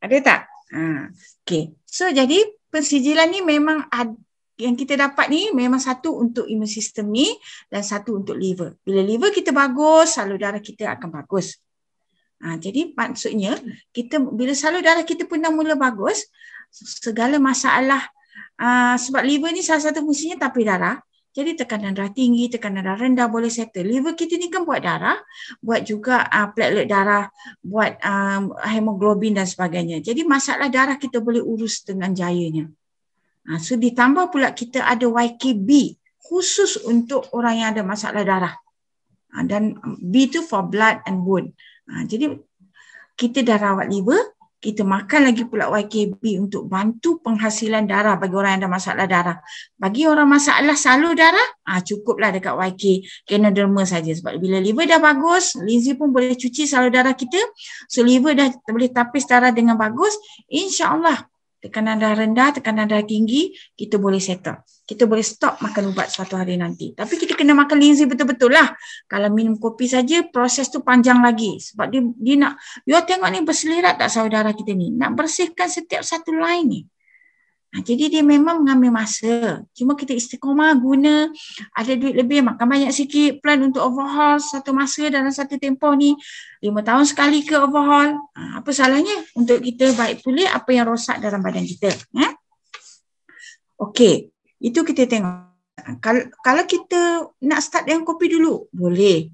Ada tak? Okay. So jadi pensijilan ni memang yang kita dapat ni memang satu untuk imun sistem ni dan satu untuk liver. Bila liver kita bagus, salur darah kita akan bagus. Jadi maksudnya kita bila salur darah kita pun dah mula bagus, segala masalah sebab liver ni salah satu fungsinya tapis darah. Jadi tekanan darah tinggi, tekanan darah rendah boleh settle. Liver kita ni kan buat darah, buat juga platelet darah, buat hemoglobin dan sebagainya. Jadi masalah darah kita boleh urus dengan jayanya. So ditambah pula kita ada YKB khusus untuk orang yang ada masalah darah. Dan B tu for blood and bone. Jadi kita dah rawat liver, kita makan lagi pula YKB untuk bantu penghasilan darah bagi orang yang ada masalah darah. Bagi orang masalah salur darah, cukuplah dekat YK Ganoderma saja. Sebab bila liver dah bagus, Lindsay pun boleh cuci salur darah kita. So liver dah boleh tapis darah dengan bagus, insya-Allah tekanan darah rendah, tekanan darah tinggi, kita boleh settle. Kita boleh stop makan ubat suatu hari nanti. Tapi kita kena makan Lindsay betul-betul lah. Kalau minum kopi saja, proses tu panjang lagi. Sebab dia nak, you tengok ni berselirat tak saudara kita ni. Nak bersihkan setiap satu line ni. Jadi dia memang mengambil masa. Cuma kita istiqomah guna, ada duit lebih, makan banyak sikit, plan untuk overhaul satu masa dalam satu tempoh ni. 5 tahun sekali ke overhaul. Apa salahnya untuk kita baik pulih apa yang rosak dalam badan kita. Okey, itu kita tengok. Kalau kita nak start dengan kopi dulu, boleh.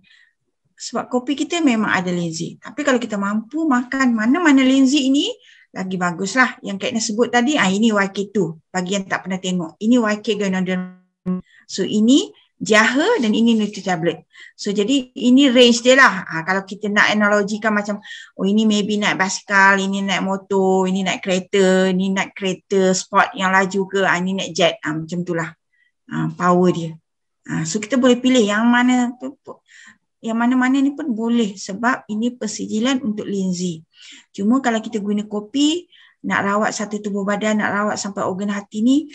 Sebab kopi kita memang ada Lindsay. Tapi kalau kita mampu makan mana-mana Lindsay ini, lagi baguslah. Yang Kak Ina sebut tadi, ini YK2. Bagi yang tak pernah tengok. Ini YK Ganoderma. So ini Jaha dan ini Nutri-Tablet. So jadi ini range dia lah. Kalau kita nak analogikan macam, ini maybe naik basikal, ini naik motor, ini naik kereta, ini naik kereta sport yang laju ke, ini naik jet. Macam itulah power dia. So kita boleh pilih yang mana tu. Yang mana-mana ni pun boleh sebab ini persijilan untuk Lindsay. Cuma kalau kita guna kopi, nak rawat satu tubuh badan, nak rawat sampai organ hati ni,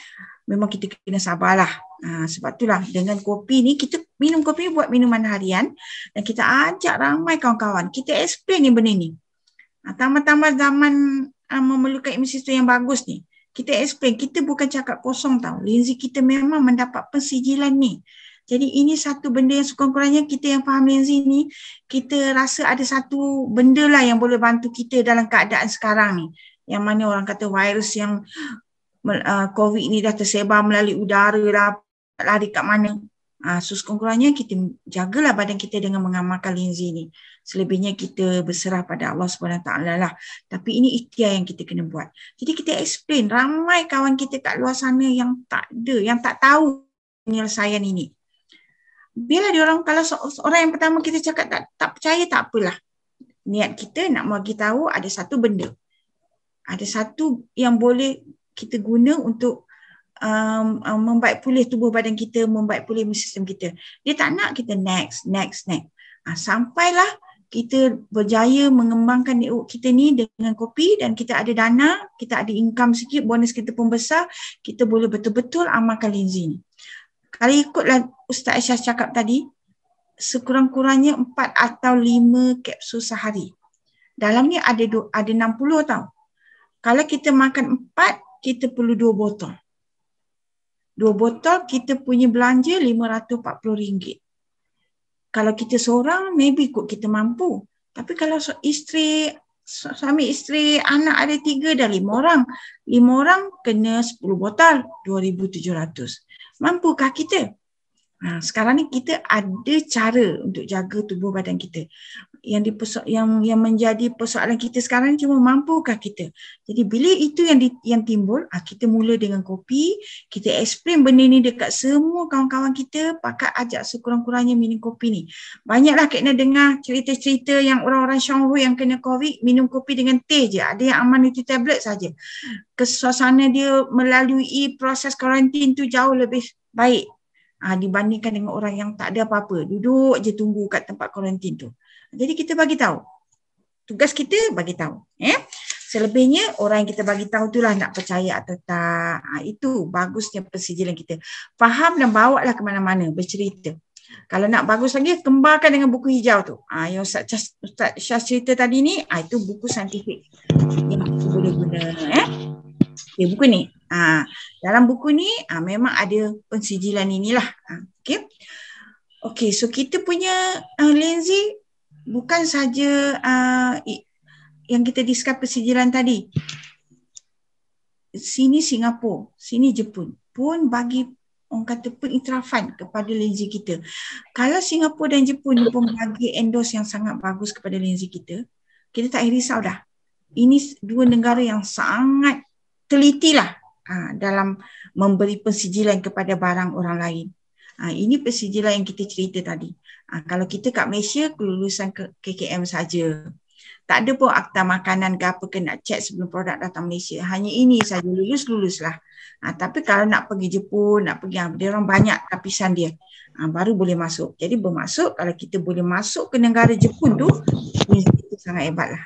memang kita kena sabarlah. Sebab itulah dengan kopi ni, kita minum kopi buat minuman harian dan kita ajak ramai kawan-kawan. Kita explain ni benda ni. Tambah-tambah zaman memerlukan imun sistem yang bagus ni. Kita explain, kita bukan cakap kosong tau. Lindsay kita memang mendapat persijilan ni. Jadi ini satu benda yang sekurang-kurangnya kita yang faham Lindsay ni, kita rasa ada satu benda lah yang boleh bantu kita dalam keadaan sekarang ni. Yang mana orang kata virus yang COVID ni dah tersebar melalui udara lah, lari kat mana. So sekurang-kurangnya kita jagalah badan kita dengan mengamalkan Lindsay ni. Selebihnya kita berserah pada Allah SWT lah. Tapi ini ikhtiar yang kita kena buat. Jadi kita explain, ramai kawan kita kat luar sana yang tak ada, yang tak tahu penyelesaian ini. Biarlah diorang, kalau orang yang pertama kita cakap tak percaya, tak apalah. Niat kita nak bagi tahu ada satu benda. Ada satu yang boleh kita guna untuk membaik pulih tubuh badan kita, membaik pulih sistem kita. Dia tak nak kita next. Sampailah kita berjaya mengembangkan network kita ni dengan kopi dan kita ada dana, kita ada income sikit, bonus kita pun besar, kita boleh betul-betul amalkan Lindsay ni. Kalau ikutlah Ustaz Aisyah cakap tadi, sekurang-kurangnya 4 atau 5 kapsul sehari. Dalam ni ada 60 tau. Kalau kita makan 4, kita perlu 2 botol. 2 botol kita punya belanja RM540. Kalau kita seorang, maybe kot kita mampu. Tapi kalau suami isteri, anak ada 3, dah 5 orang. 5 orang kena 10 botol, 2,700. Mampukah kita? Sekarang ni kita ada cara untuk jaga tubuh badan kita. Yang menjadi persoalan kita sekarang ni cuma mampukah kita. Jadi bila itu yang timbul, kita mula dengan kopi, kita explain benda ni dekat semua kawan-kawan kita, pakat ajak sekurang-kurangnya minum kopi ni. Banyaklah kena dengar cerita-cerita yang orang-orang Shanghai yang kena COVID minum kopi dengan teh je. Ada yang aman Nutri-Tablet saja. Suasana dia melalui proses karantin tu jauh lebih baik dibandingkan dengan orang yang tak ada apa-apa, duduk je tunggu kat tempat karantin tu. Jadi kita bagi tahu. Tugas kita bagi tahu. Selebihnya orang yang kita bagi tahu itulah nak percaya atau tak. Itu bagusnya persijilan kita. Faham dan bawa lah ke mana-mana bercerita. Kalau nak bagus lagi, kembarkan dengan buku hijau tu. Yang Ustaz Syaz cerita tadi ni, itu buku saintifik yang kita boleh guna. Okay, buku ni. Dalam buku ni memang ada pensijilan inilah. Okay. Okay, so kita punya Lindsay bukan saja yang kita discuss pensijilan tadi. Sini Singapura, sini Jepun pun bagi orang kata pengiktirafan kepada Lindsay kita. Kalau Singapura dan Jepun pun bagi endorse yang sangat bagus kepada Lindsay kita, kita tak risau dah. Ini dua negara yang sangat telitilah dalam memberi pensijilan kepada barang orang lain. Ini pensijilan yang kita cerita tadi. Kalau kita kat Malaysia, kelulusan KKM saja. Tak ada pun akta makanan ke apa ke nak check sebelum produk datang Malaysia. Hanya ini saja, lulus-luluslah. Tapi kalau nak pergi Jepun, nak pergi, dia orang banyak lapisan dia. Baru boleh masuk. Jadi bermaksud kalau kita boleh masuk ke negara Jepun tu, itu sangat hebat lah.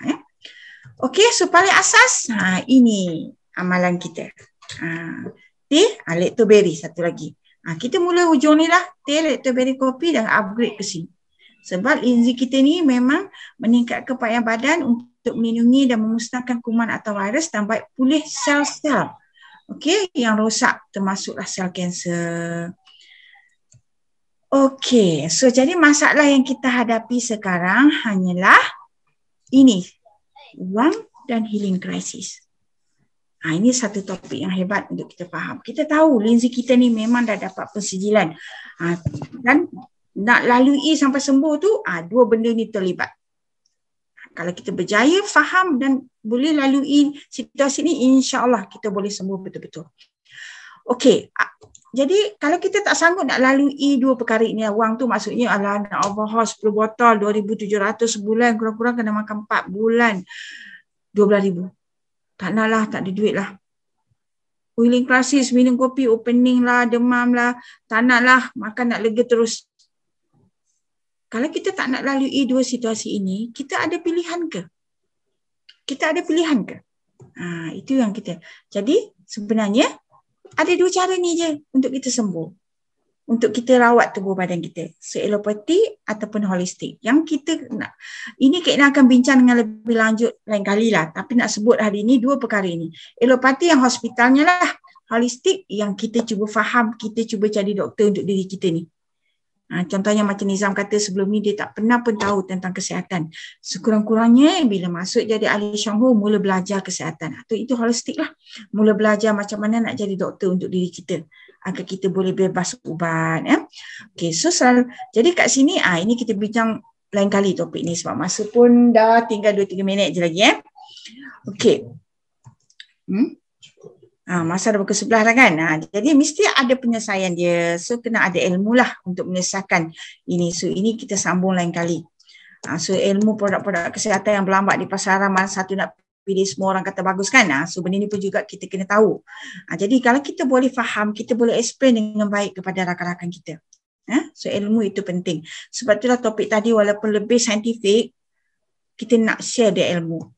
Okey, so paling asas, ini amalan kita. Teh, lactoberi satu lagi. Kita mula hujung ni lah, teh, lactoberi, kopi dan upgrade ke sini. Sebab Lindsay kita ni memang meningkatkan payah badan untuk melindungi dan memusnahkan kuman atau virus dan baik pulih sel-sel yang rosak, termasuklah sel kanser. Okey, so jadi masalah yang kita hadapi sekarang hanyalah ini, wang dan healing crisis. Ini satu topik yang hebat untuk kita faham. Kita tahu Lindsay kita ni memang dah dapat pensijilan dan nak lalui sampai sembuh tu, dua benda ni terlibat. Kalau kita berjaya faham dan boleh lalui situasi ni, insya-Allah kita boleh sembuh betul-betul. Okey, jadi kalau kita tak sanggup nak lalui dua perkara ini, wang tu maksudnya nak overhaul 10 botol 2,700 sebulan, kurang-kurang kena makan 4 bulan 12,000. Tak nak lah, tak ada duit lah. Healing crisis, minum kopi, opening lah, demam lah, tak nak lah, makan nak lega terus. Kalau kita tak nak lalui dua situasi ini, kita ada pilihan ke? Kita ada pilihan ke? Itu yang kita. Jadi sebenarnya ada dua cara ni je untuk kita sembuh. Untuk kita rawat tubuh badan kita. So alopati ataupun holistik. Yang kita nak, ini kita akan bincang dengan lebih lanjut lain kali lah. Tapi nak sebut hari ini dua perkara ini. Alopati yang hospitalnya lah. Holistik yang kita cuba faham, kita cuba cari doktor untuk diri kita ni. Contohnya macam Nizam kata sebelum ni dia tak pernah pun tahu tentang kesihatan. Sekurang-kurangnya bila masuk jadi ahli Syanghu mula belajar kesihatan. Itu holistik lah. Mula belajar macam mana nak jadi doktor untuk diri kita agar kita boleh bebas ubat. Okay, so jadi kat sini ini kita bincang lain kali topik ni sebab masa pun dah tinggal 2-3 minit je lagi. Okay. Masa dah pukul 11 dah kan. Jadi mesti ada penyelesaian dia. So kena ada ilmu lah untuk menyelesaikan ini. So ini kita sambung lain kali. So ilmu produk-produk kesihatan yang berlambat di pasaran, mana satu nak pilih, semua orang kata bagus kan. So benda ni pun juga kita kena tahu. Jadi kalau kita boleh faham, kita boleh explain dengan baik kepada rakan-rakan kita. So ilmu itu penting. Sebab itulah topik tadi walaupun lebih saintifik, kita nak share dia ilmu.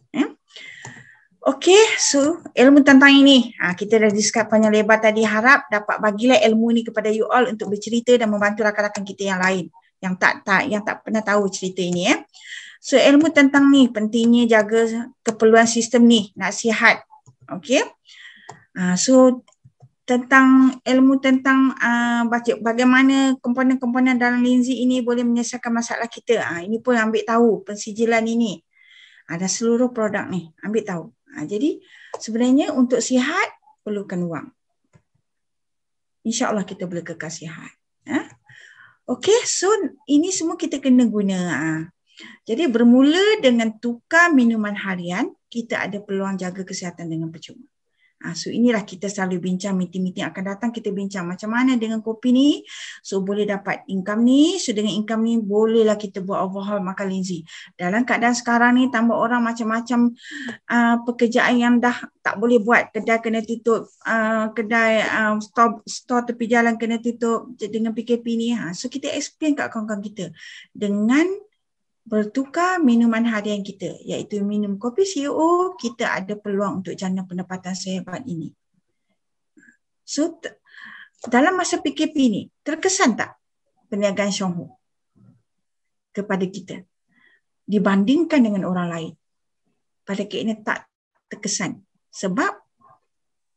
Okey, so ilmu tentang ini kita dah discuss panjang lebar tadi. Harap dapat bagilah ilmu ni kepada you all untuk bercerita dan membantu rakan-rakan kita yang lain yang tak pernah tahu cerita ini. So ilmu tentang ni pentingnya jaga keperluan sistem ni nak sihat. Okey. So tentang ilmu tentang bagaimana komponen-komponen dalam Lindsay ini boleh menyelesaikan masalah kita. Ini pun ambil tahu pensijilan ini. Ada seluruh produk ni ambil tahu. Jadi sebenarnya untuk sihat perlukan wang. InsyaAllah kita boleh kekal sihat. Okey, so ini semua kita kena guna. Jadi bermula dengan tukar minuman harian, kita ada peluang jaga kesihatan dengan percuma. So inilah kita selalu bincang, meeting-meeting akan datang kita bincang macam mana dengan kopi ni. So boleh dapat income ni. So dengan income ni bolehlah kita buat overhaul makan Lindsay. Dalam keadaan sekarang ni tambah orang macam-macam pekerjaan yang dah tak boleh buat. Kedai kena tutup, kedai store tepi jalan kena tutup dengan PKP ni. So kita explain kat kawan-kawan kita dengan bertukar minuman harian kita, iaitu minum kopi CEO, kita ada peluang untuk jana pendapatan sehebat ini. So dalam masa PKP ni terkesan tak perniagaan Syonghua kepada kita dibandingkan dengan orang lain. Pada keinginan tak terkesan. Sebab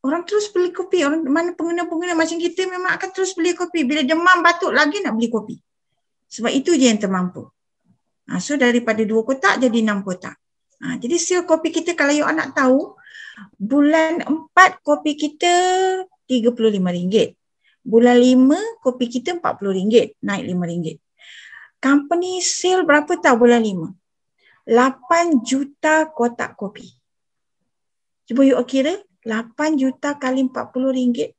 orang terus beli kopi. Orang mana pengguna-pengguna macam kita memang akan terus beli kopi. Bila demam batuk lagi nak beli kopi. Sebab itu je yang termampu. So daripada 2 kotak jadi 6 kotak. Jadi sale kopi kita kalau you nak tahu, bulan 4 kopi kita RM35. Bulan 5 kopi kita RM40, naik RM5. Company sale berapa tahu bulan 5? 8 juta kotak kopi. Cuba you kira, 8 juta kali RM40.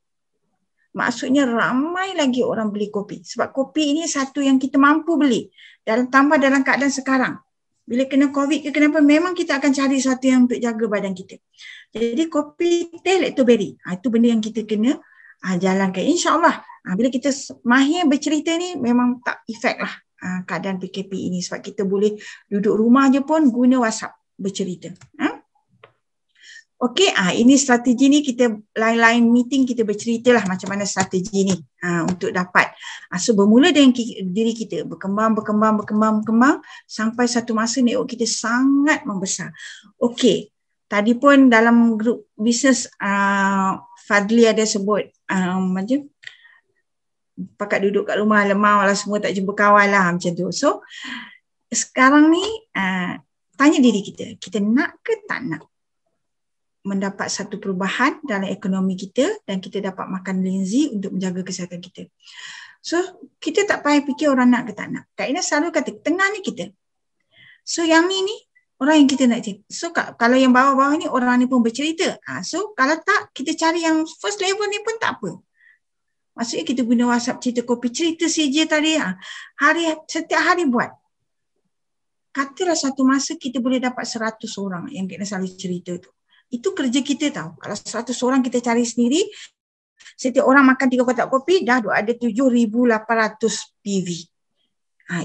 Maksudnya ramai lagi orang beli kopi. Sebab kopi ini satu yang kita mampu beli. Tambah dalam keadaan sekarang. Bila kena COVID ke kenapa, memang kita akan cari sesuatu yang untuk jaga badan kita. Jadi kopi teh lactoberi. Itu benda yang kita kena jalankan. InsyaAllah. Bila kita mahir bercerita ni, memang tak efek lah keadaan PKP ini. Sebab kita boleh duduk rumah je pun guna WhatsApp bercerita. Okey, ini strategi ni kita lain-lain meeting kita bercerita lah macam mana strategi ni untuk dapat. So bermula dengan diri kita berkembang sampai satu masa network kita sangat membesar. Okey, tadi pun dalam grup bisnes Fadli ada sebut macam pakat duduk kat rumah lemah lah, semua tak jumpa kawan lah macam tu. So sekarang ni tanya diri kita, kita nak ke tak nak mendapat satu perubahan dalam ekonomi kita dan kita dapat makan lenzi untuk menjaga kesihatan kita. So kita tak payah fikir orang nak ke tak nak. Kak Ina selalu kata tengah ni kita. So yang ni orang yang kita nak cerita. So kalau yang bawah-bawah ni orang ni pun bercerita. So kalau tak, kita cari yang first level ni pun tak apa. Maksudnya kita guna WhatsApp cerita kopi, cerita CJ tadi. Setiap hari buat. Katalah satu masa kita boleh dapat 100 orang yang kita selalu cerita tu. Itu kerja kita tahu. Kalau 100 orang kita cari sendiri, setiap orang makan 3 kotak kopi, dah ada 7,800 PV.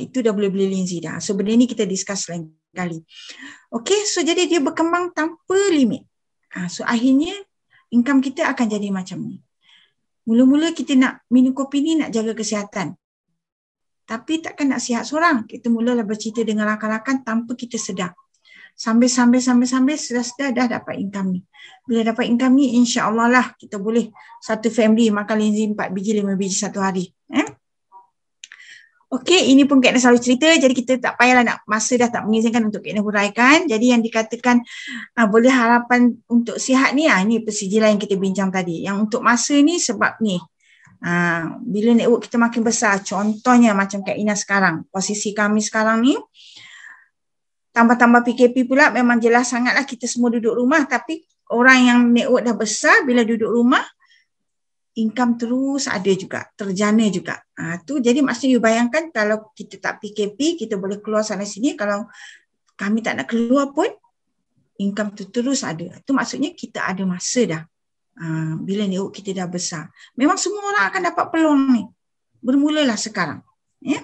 Itu dah boleh beli lenzi dah. So benda ni kita discuss lain kali. Okay, so jadi dia berkembang tanpa limit. So akhirnya income kita akan jadi macam ni. Mula-mula kita nak minum kopi ni nak jaga kesihatan. Tapi takkan nak sihat seorang. Kita mulalah bercerita dengan rakan-rakan tanpa kita sedar. Sambil sedar dah dapat income ni. Bila dapat income ni, insya-Allah lah kita boleh satu family makan lenzi 4 biji 5 biji satu hari. Okey, ini pun Kak Ina selalu cerita, jadi kita tak payahlah nak masa dah tak mengizinkan untuk Kak Ina huraikan. Jadi yang dikatakan boleh harapan untuk sihat ni, ini persijilan yang kita bincang tadi. Yang untuk masa ni sebab ni, bila network kita makin besar, contohnya macam Kak Ina sekarang, posisi kami sekarang ni, tambah-tambah PKP pula memang jelas sangatlah kita semua duduk rumah, tapi orang yang network dah besar bila duduk rumah, income terus ada juga, terjana juga. Tu jadi maksudnya you bayangkan kalau kita tak PKP, kita boleh keluar sana sini, kalau kami tak nak keluar pun income tu terus ada. Tu maksudnya kita ada masa dah. Bila network kita dah besar. Memang semua orang akan dapat peluang ni. Bermulalah sekarang. Ya.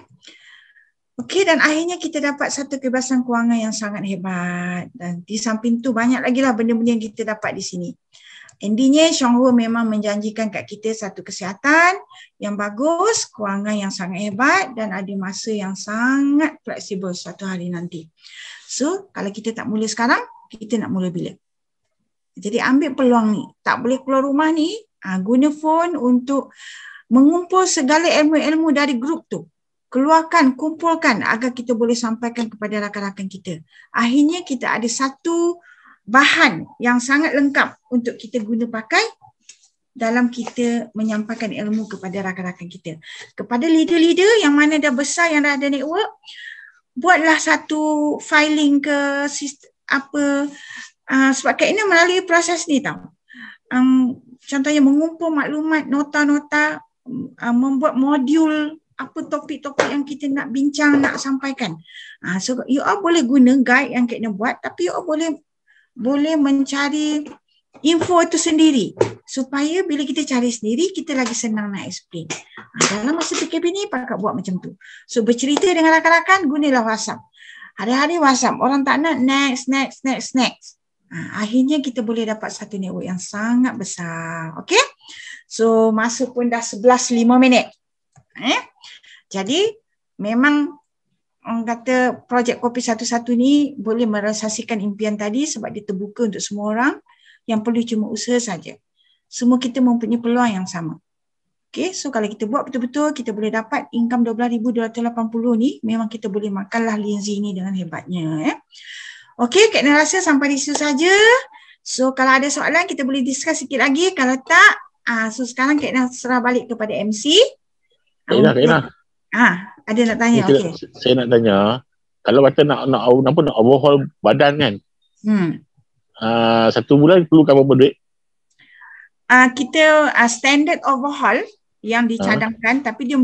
Okey, dan akhirnya kita dapat satu kebebasan kewangan yang sangat hebat. Dan di samping tu banyak lagi lah benda-benda yang kita dapat di sini. Endingnya Syonghua memang menjanjikan kat kita satu kesihatan yang bagus, kewangan yang sangat hebat dan ada masa yang sangat fleksibel suatu hari nanti. So, kalau kita tak mula sekarang, kita nak mula bila? Jadi ambil peluang ni. Tak boleh keluar rumah ni, guna phone untuk mengumpul segala ilmu-ilmu dari grup tu. Keluarkan, kumpulkan agar kita boleh sampaikan kepada rakan-rakan kita. Akhirnya kita ada satu bahan yang sangat lengkap untuk kita guna pakai dalam kita menyampaikan ilmu kepada rakan-rakan kita. Kepada leader-leader yang mana dah besar, yang dah ada network, buatlah satu filing ke sistem, sebab Kak Ina melalui proses ni tau. Contohnya mengumpul maklumat, nota-nota, membuat modul apa topik-topik yang kita nak bincang, nak sampaikan. So you all boleh guna guide yang Kak Ina buat, tapi you all boleh mencari info itu sendiri supaya bila kita cari sendiri kita lagi senang nak explain. Dalam masa PKP ni pakat buat macam tu. So bercerita dengan rakan-rakan, gunalah WhatsApp. Hari-hari WhatsApp, orang tak nak next. Akhirnya kita boleh dapat satu network yang sangat besar. Okay? So masa pun dah 11:05. Jadi memang orang kata projek Kopi 11 ni boleh merealisasikan impian tadi sebab dia terbuka untuk semua orang, yang perlu cuma usaha saja. Semua kita mempunyai peluang yang sama. Okay, so kalau kita buat betul-betul, kita boleh dapat income 12,280 ni, memang kita boleh makanlah Lindsay ni dengan hebatnya. Okay, Kak Ina rasa sampai di situ saja. So kalau ada soalan, kita boleh discuss sikit lagi. Kalau tak, so sekarang Kak Ina serah balik kepada MC. Kak Ina. Ada nak tanya? Okay. Saya nak tanya, kalau kata nak overhaul badan kan, 1 bulan perlukan berapa duit? Kita standard overhaul yang dicadangkan, tapi dia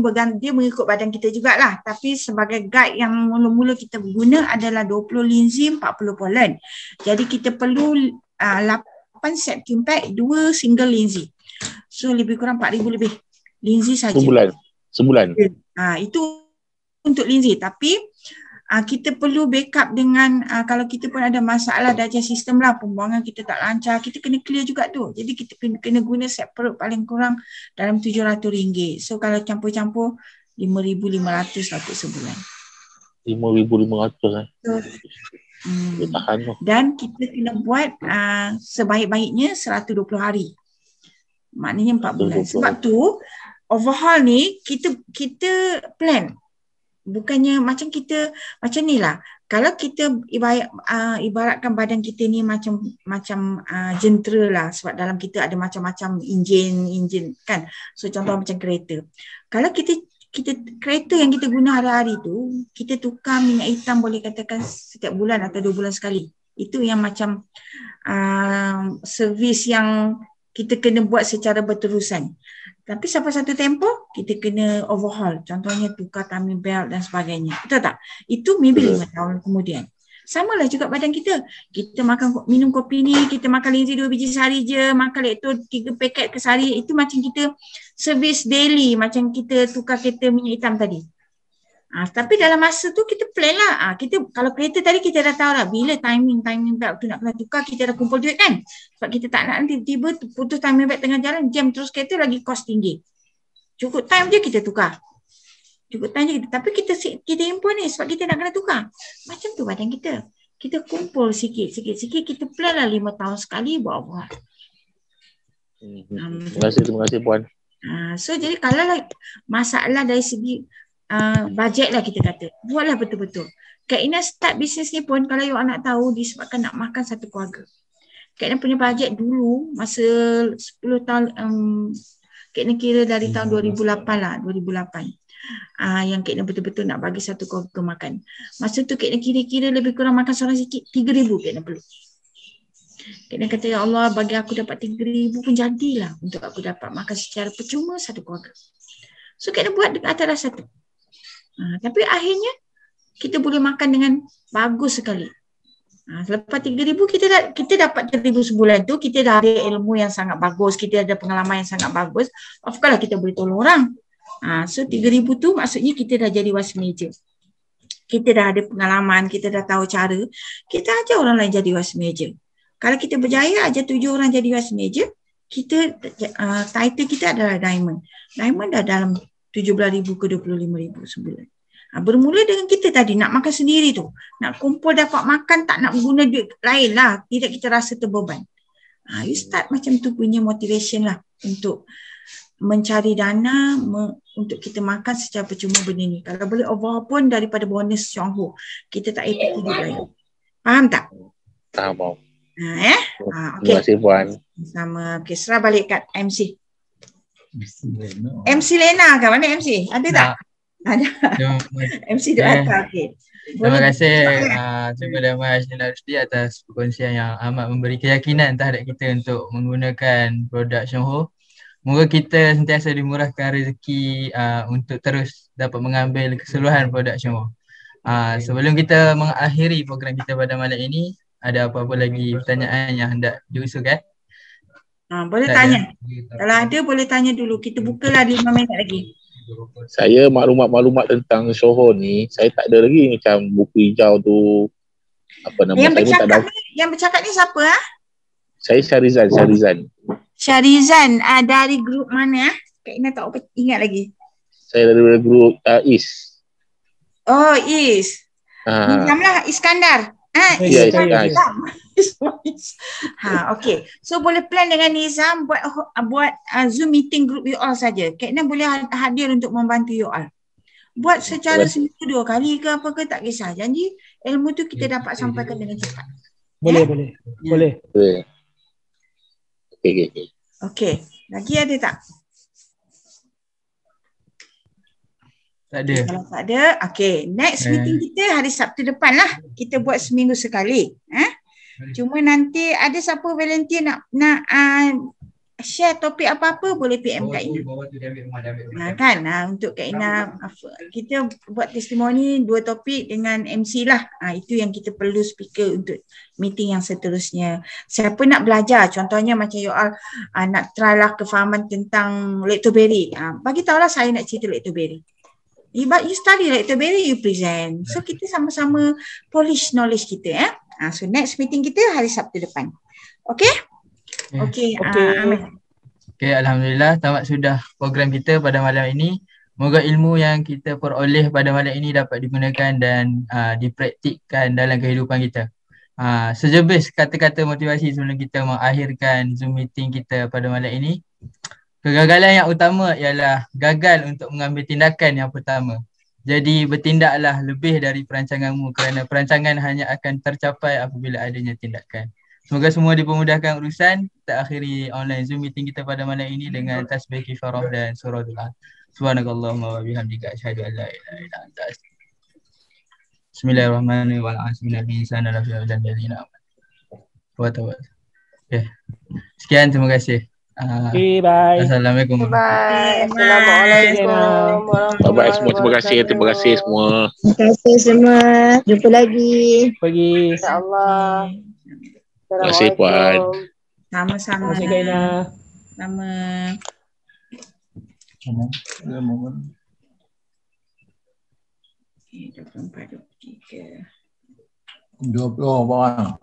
mengikut badan kita jugalah. Tapi sebagai guide yang mula-mula kita guna adalah 20 Lindsay, 40 pollen. Jadi kita perlu 8 set Kimpact, 2 single Lindsay. So lebih kurang 4,000 lebih Lindsay saja. Sebulan. Itu untuk Lindsay. Tapi kita perlu backup dengan kalau kita pun ada masalah darjah sistem lah, pembuangan kita tak lancar, kita kena clear juga tu. Jadi kita kena guna set perut paling kurang dalam RM700. So kalau campur-campur 5,500 lah untuk sebulan. 5,500 tahan tu. Dan kita kena buat sebaik-baiknya 120 hari. Maknanya 4 bulan. Sebab tu overhaul ni kita plan. Bukannya macam kita macam ni lah. Kalau kita ibaratkan badan kita ni macam jentera lah, sebab dalam kita ada macam-macam enjin kan. So contoh macam kereta. Kalau kita kereta yang kita guna hari-hari tu, kita tukar minyak hitam boleh katakan setiap bulan atau 2 bulan sekali. Itu yang macam servis yang kita kena buat secara berterusan. Tapi sampai satu tempoh, kita kena overhaul. Contohnya tukar timing belt dan sebagainya. Betul tak? Itu maybe 5 tahun kemudian. Sama lah juga badan kita. Kita minum kopi ni, kita makan Lindsay 2 biji sehari je, makan Lacto 3 paket ke sehari. Itu macam kita servis daily, macam kita tukar kereta minyak hitam tadi. Tapi dalam masa tu kita plan lah. Kalau kereta tadi kita dah tahu lah bila timing belt tu nak kena tukar, kita dah kumpul duit kan. Sebab kita tak nak tiba-tiba putus timing belt tengah jalan, jam terus kereta, lagi kos tinggi. Cukup time je kita tukar. Tapi kita import ni sebab kita nak kena tukar. Macam tu badan kita. Kita kumpul sikit, kita plan lah 5 tahun sekali buat. Terima kasih Puan. So jadi kalau masalah dari segi bajet lah kita kata, buatlah betul-betul. Kak Ina start bisnes ni pun kalau you nak tahu disebabkan nak makan satu keluarga. Kak Ina punya bajet dulu masa 10 tahun Kak Ina kira dari tahun 2008 lah, 2008. Yang Kak Ina betul-betul nak bagi satu keluarga makan. Masa tu Kak Ina kira-kira lebih kurang makan seorang sikit 3,000 Kak Ina perlu. Kak Ina kata, ya Allah, bagi aku dapat 3,000 pun jadilah untuk aku dapat makan secara percuma satu keluarga. So Kak Ina buat dengan atas rasa tu. Tapi akhirnya kita boleh makan dengan bagus sekali. Selepas 3,000 kita dapat 3,000 sebulan tu, kita dah ada ilmu yang sangat bagus, kita ada pengalaman yang sangat bagus. Of course lah kita boleh tolong orang. So 3,000 tu maksudnya kita dah jadi wasit manager. Kita dah ada pengalaman, kita dah tahu cara. Kita ajar orang lain jadi wasit manager. Kalau kita berjaya ajar 7 orang jadi wasit manager, kita title kita adalah Diamond. Diamond dah dalam 17,000 ke 25,000 sebulan. Bermula dengan kita tadi nak makan sendiri tu. Nak kumpul dapat makan, tak nak guna duit lain lah. Tidak kita rasa terbeban. You start macam tu punya motivation lah untuk mencari dana untuk kita makan secara percuma benda ni. Kalau boleh overhaul pun daripada bonus Chongho. Kita tak payah hidup lain. Faham tak? Faham. Okay. Terima kasih Puan. Sama. Okay, serah balik kat MC. MC Lena kan? Mana MC? Ada tak? Ada. MC Doata. Okay. Terima kasih Cikgu Damai Sheila Rusdi atas perkongsian yang amat memberi keyakinan terhadap kita untuk menggunakan produk Chongho. Moga kita sentiasa dimurahkan rezeki untuk terus dapat mengambil keseluruhan produk Chongho. Sebelum kita mengakhiri program kita pada malam ini, ada apa-apa lagi pertanyaan yang hendak diusulkan? Boleh tak tanya. Kalau ada boleh tanya dulu. Kita bukalah 5 minit lagi. Saya maklumat-maklumat tentang Chongho ni, saya tak ada lagi macam buku hijau tu. Apa nama yang bercakap ni siapa? Saya Syarizan. Syarizan dari grup mana? Kak Ina tak ingat lagi. Saya dari grup Is. Oh, Is. Ah, Nizam lah, Iskandar. Ya, saya. Nizam. Okay. So boleh plan dengan Nizam buat Zoom meeting group you all saja. Kak Ina boleh hadir untuk membantu you all. Buat secara seminggu 2 kali ke apa ke tak kisah. Janji ilmu tu kita dapat sampaikan dengan cepat. Boleh. boleh. Okey. Okay. Lagi ada tak? Tak ada. Kalau tak ada, okay. Next meeting kita hari Sabtu depan lah. Kita buat seminggu sekali. Cuma nanti ada siapa volunteer nak share topik apa-apa boleh PM Kak Ina. Untuk Kak Ina, kita buat testimoni 2 topik dengan MC lah. Itu yang kita perlu speaker untuk meeting yang seterusnya. Siapa nak belajar, contohnya macam you all nak try lah kefahaman tentang lactobacillus. Bagi tahulah saya nak cerita lactobacillus. But you study lactobacillus, you present. So kita sama-sama polish knowledge kita. So next meeting kita hari Sabtu depan. Okay? Okay. Amin. Okay, Alhamdulillah tamat sudah program kita pada malam ini. Moga ilmu yang kita peroleh pada malam ini dapat digunakan dan dipraktikkan dalam kehidupan kita. Sejebis kata-kata motivasi sebelum kita mengakhirkan Zoom meeting kita pada malam ini. Kegagalan yang utama ialah gagal untuk mengambil tindakan yang pertama. Jadi bertindaklah lebih dari perancanganmu kerana perancangan hanya akan tercapai apabila adanya tindakan. Semoga semua dipermudahkan urusan. Kita akhiri online Zoom meeting kita pada malam ini dengan tasbih kifarah dan surah doa. Subhanakallahumma wa bihamdika asyhadu an la ilaha illa anta astaghfiruka. Bismillahirrahmanirrahim. Sekian, terima kasih. Okay, bye. Assalamualaikum. Bye. Assalamualaikum. Bye semua. Terima kasih semua. Terima kasih semua. Jumpa lagi. Pergi. InsyaAllah. Terima kasih Puan. Sama-sama. Terima kasih Kak Ina. Sama. Okay, 24, 23. 20 orang.